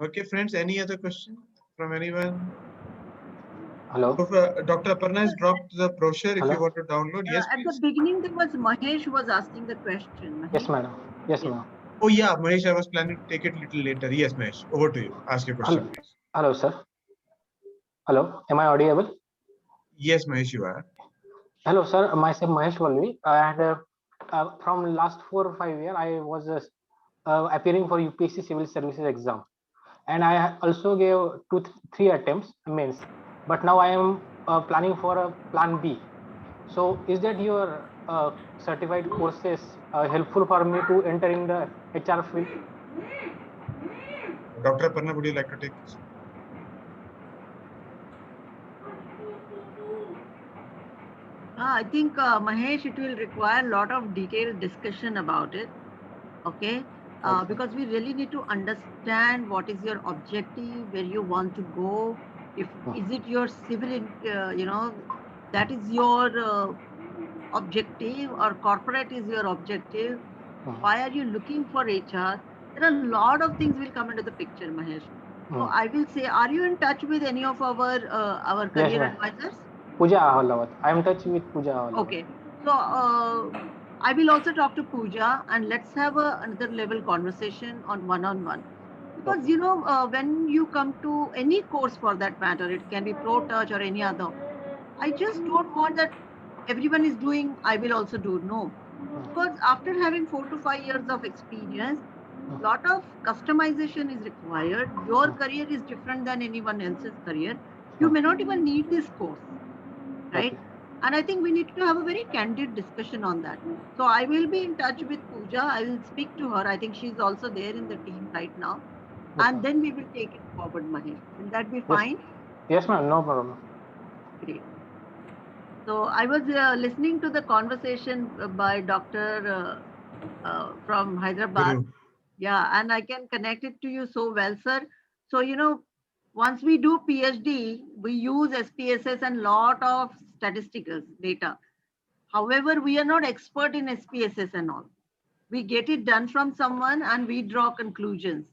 Speaker 1: Okay, friends, any other question from anyone?
Speaker 6: Hello.
Speaker 1: Dr. Aparna has dropped the brochure if you
Speaker 6: Hello.
Speaker 1: want to download. Yes,
Speaker 4: At the
Speaker 1: please.
Speaker 4: beginning, there was Mahesh who was asking the question.
Speaker 6: Yes,
Speaker 4: Mahesh?
Speaker 6: madam. Yes,
Speaker 4: Yes.
Speaker 6: ma'am.
Speaker 1: Oh, yeah, Mahesh, I was planning to take it a little later. Yes, Mahesh, over to you. Ask your question,
Speaker 6: Hello.
Speaker 1: please.
Speaker 6: Hello, sir. Hello. Am I audible?
Speaker 1: Yes, Mahesh, you are.
Speaker 6: Hello, sir. Myself Mahesh Valvi, and from last 4 or 5 years, I was appearing for UPSC Civil Services exam, and I also gave 2-3 attempts means, but now I am planning for a plan B. So, is that your certified courses helpful for me to enter in the HR field?
Speaker 1: Dr. Aparna, would you like to take this?
Speaker 4: I think, Mahesh, it will require a lot of detailed discussion about it. Okay.
Speaker 6: Okay.
Speaker 4: Because we really need to understand what is your objective, where you want to go. If is it your civil, that is your objective, or corporate is your objective. Why are you looking for HR? There are a lot of things will come into the picture, Mahesh. So I will say, are you in touch with any of our
Speaker 6: Yes,
Speaker 4: career
Speaker 6: ma'am.
Speaker 4: advisors?
Speaker 6: Pooja Ahlawat. I am in touch with Pooja Ahlawat.
Speaker 4: Okay. So I will also talk to Pooja, and let's have another level conversation on one-on-one. Because
Speaker 6: Okay.
Speaker 4: when you come to any course for that matter, it can be Pro Touch or any other. I just don't want that everyone is doing, I will also do. No. Because after having 4 to 5 years of experience, lot of customization is required. Your career is different than anyone else's career. You may not even need this course, right?
Speaker 6: Okay.
Speaker 4: And I think we need to have a very candid discussion on that. So I will be in touch with Pooja. I will speak to her. I think she's also there in the team right now. And then we will take it forward, Mahesh. Will that be fine?
Speaker 6: Yes, ma'am. No problem.
Speaker 4: Great. So I was listening to the conversation by Dr. From Hyderabad.
Speaker 1: Guru.
Speaker 4: Yeah, and I can connect it to you so well, sir. So, once we do PhD, we use SPSS and lot of statistical data. However, we are not expert in SPSS and all. We get it done from someone and we draw conclusions,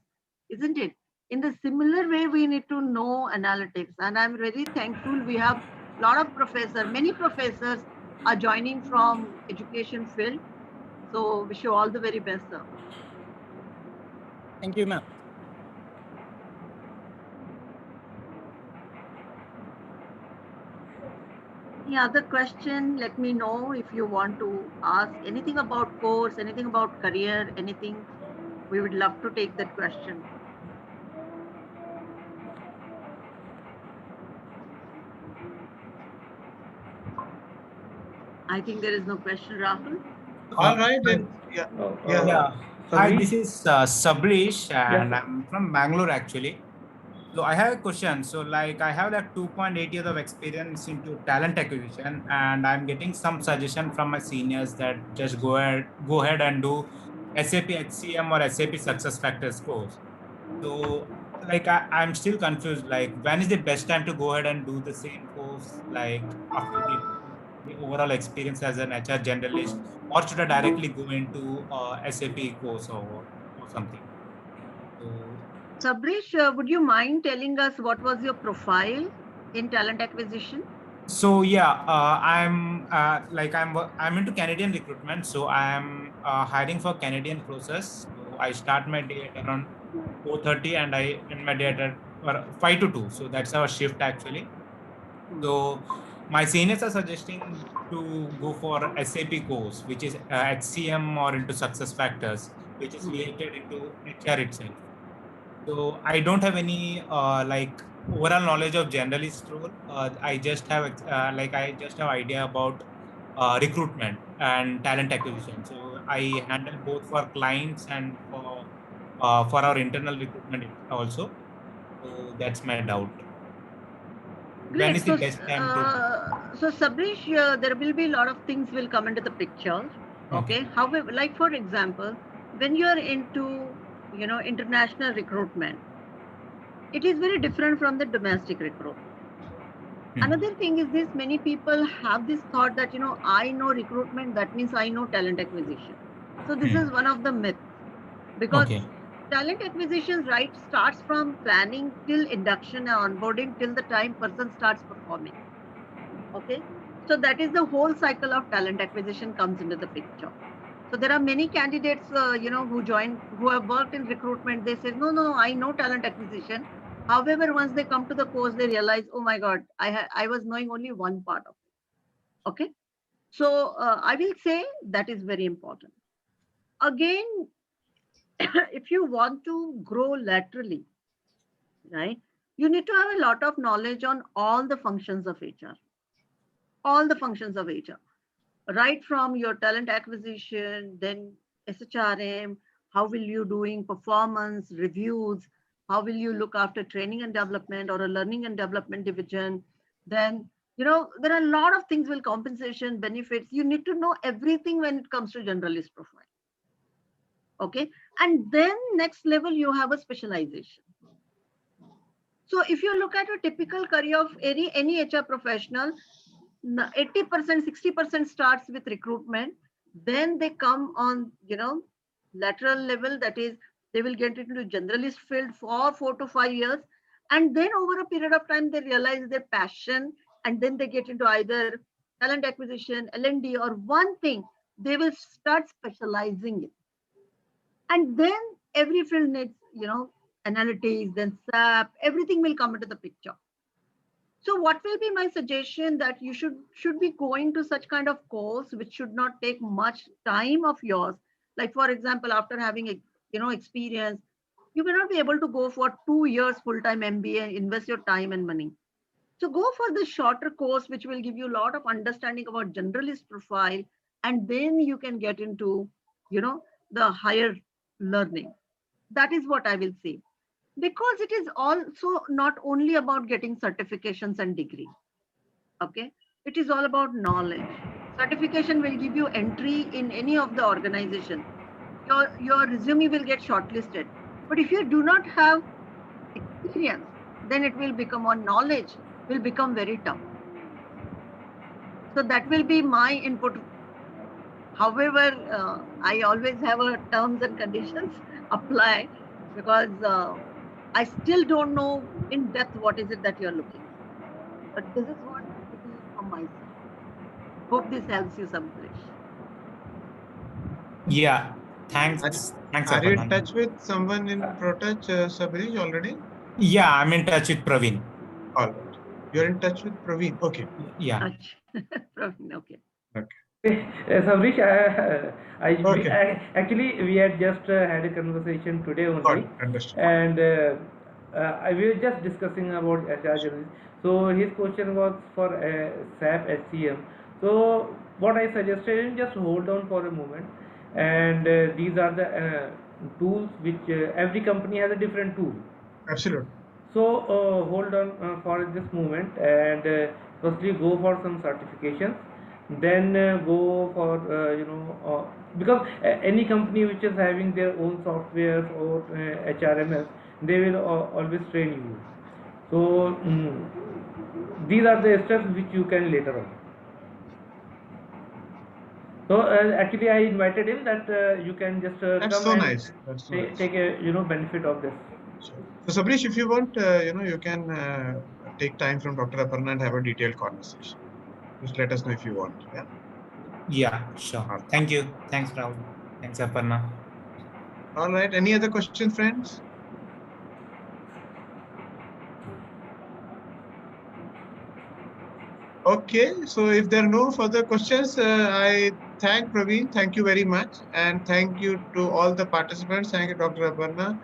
Speaker 4: isn't it? In the similar way, we need to know analytics. And I'm very thankful we have a lot of professors, many professors are joining from education field. So wish you all the very best, sir.
Speaker 5: Thank you, ma'am.
Speaker 4: Any other question? Let me know if you want to ask anything about course, anything about career, anything. We would love to take that question. I think there is no question, Rahul.
Speaker 1: All right, then. Yeah.
Speaker 5: Yeah.
Speaker 7: Hi,
Speaker 2: Sabrish?
Speaker 7: this is Sabrish, and
Speaker 2: sir.
Speaker 7: I'm from Bangalore actually. So I have a question. So like I have like 2.8 years of experience into talent acquisition, and I'm getting some suggestion from my seniors that just go ahead and do SAP HCM or SAP Success Factors course. So like I'm still confused. Like when is the best time to go ahead and do the same course? Like after getting the overall experience as an HR generalist, or should I directly go into SAP course or something? So
Speaker 4: Sabrish, would you mind telling us what was your profile in talent acquisition?
Speaker 7: So yeah, I'm into Canadian recruitment. So I'm hiring for Canadian process. So I start my day at around 4:30 and I end my day at 5 to 2. So that's our shift actually. So my seniors are suggesting to go for SAP course, which is HCM or into success factors, which is related into HR itself. So I don't have any overall knowledge of generalist role. I just have idea about recruitment and talent acquisition. So I handle both for clients and for our internal recruitment also. So that's my doubt. When is
Speaker 4: Great.
Speaker 7: the best time to?
Speaker 4: So Sabrish, there will be a lot of things will come into the picture.
Speaker 7: Okay.
Speaker 4: Okay. However, like for example, when you are into, international recruitment, it is very different from the domestic recruitment. Another thing is this: many people have this thought that I know recruitment, that means I know talent acquisition. So this is one of the myths, because
Speaker 7: Okay.
Speaker 4: talent acquisition right starts from planning till induction and onboarding till the time person starts performing. Okay, so that is the whole cycle of talent acquisition comes into the picture. So there are many candidates, who have worked in recruitment. They say, no, I know talent acquisition. However, once they come to the course, they realize, oh my God, I was knowing only one part of it. Okay, so I will say that is very important. Again, if you want to grow laterally, right, you need to have a lot of knowledge on all the functions of HR, all the functions of HR, right from your talent acquisition, then SHRM, how will you doing performance reviews, how will you look after training and development or a learning and development division. Then, there are a lot of things, will compensation, benefits. You need to know everything when it comes to generalist profile. Okay. And then next level, you have a specialization. So if you look at a typical career of any HR professional, 80%, 60% starts with recruitment. Then they come on, lateral level. That is, they will get into generalist field for 4 to 5 years. And then over a period of time, they realize their passion. And then they get into either talent acquisition, L&D, or one thing. They will start specializing it. And then every field needs, analytics, then SAP, everything will come into the picture. So what will be my suggestion, that you should be going to such kind of course which should not take much time of yours. Like for example, after having experience, you may not be able to go for 2 years full-time MBA and invest your time and money. So go for the shorter course which will give you a lot of understanding about generalist profile, and then you can get into the higher learning. That is what I will say, because it is also not only about getting certifications and degree. Okay, it is all about knowledge. Certification will give you entry in any of the organization. Your resume will get shortlisted, but if you do not have experience, then it will become, on knowledge will become very tough. So that will be my input. However, I always have a terms and conditions apply, because I still don't know in depth what is it that you're looking for. But this is what it is from my side. Hope this helps you, Sabrish.
Speaker 7: Yeah.
Speaker 1: Are,
Speaker 7: Thanks. Thanks,
Speaker 1: are you in
Speaker 7: Aparna.
Speaker 1: touch with someone in ProTouch, Sabrish, already?
Speaker 7: Yeah, I'm in touch with Praveen.
Speaker 1: All right. You're in touch with Praveen. Okay.
Speaker 7: Yeah.
Speaker 4: Praveen, okay.
Speaker 2: Sabrish,
Speaker 1: Okay.
Speaker 2: actually we had just had a conversation today
Speaker 1: Got
Speaker 2: only,
Speaker 1: it. Understood.
Speaker 2: and we were just discussing about HR journalism. So his question was for SAP HCM. So what I suggested, just hold on for a moment, and these are the tools which every company has a different tool.
Speaker 1: Absolutely.
Speaker 2: So hold on for this moment and firstly go for some certifications, then go for because any company which is having their own software or HRMS, they will always train you. So these are the steps which you can later on. So actually I invited him that you can just
Speaker 1: That's
Speaker 2: come
Speaker 1: so
Speaker 2: and
Speaker 1: nice. That's so nice.
Speaker 2: take a benefit of this.
Speaker 1: Sure. So Sabrish, if you want, you can take time from Dr. Aparna and have a detailed conversation. Just let us know if you want. Yeah.
Speaker 7: Yeah, sure. Thank you. Thanks, Rahul. Thanks, Aparna.
Speaker 1: All right. Any other questions, friends? Okay. So if there are no further questions, I thank Praveen. Thank you very much. And thank you to all the participants. Thank you, Dr. Aparna,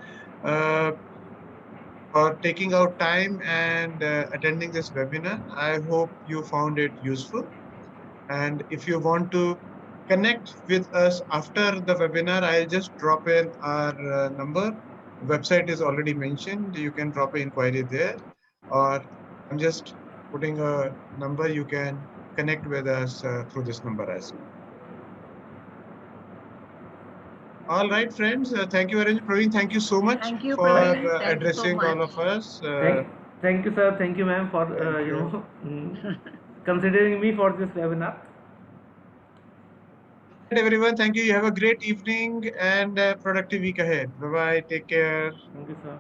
Speaker 1: for taking out time and attending this webinar. I hope you found it useful. And if you want to connect with us after the webinar, I'll just drop in our number. Website is already mentioned. You can drop an inquiry there, or I'm just putting a number. You can connect with us through this number as well. All right, friends. Thank you very much, Praveen. Thank you so much
Speaker 4: Thank you,
Speaker 1: for
Speaker 4: Praveen. Thank you so
Speaker 1: addressing all
Speaker 4: much.
Speaker 1: of us.
Speaker 2: Thank you, sir. Thank you, ma'am, for
Speaker 1: Thank you.
Speaker 2: considering me for this webinar.
Speaker 1: Everyone, thank you. You have a great evening and productive week ahead. Bye bye. Take care.
Speaker 2: Thank you, sir.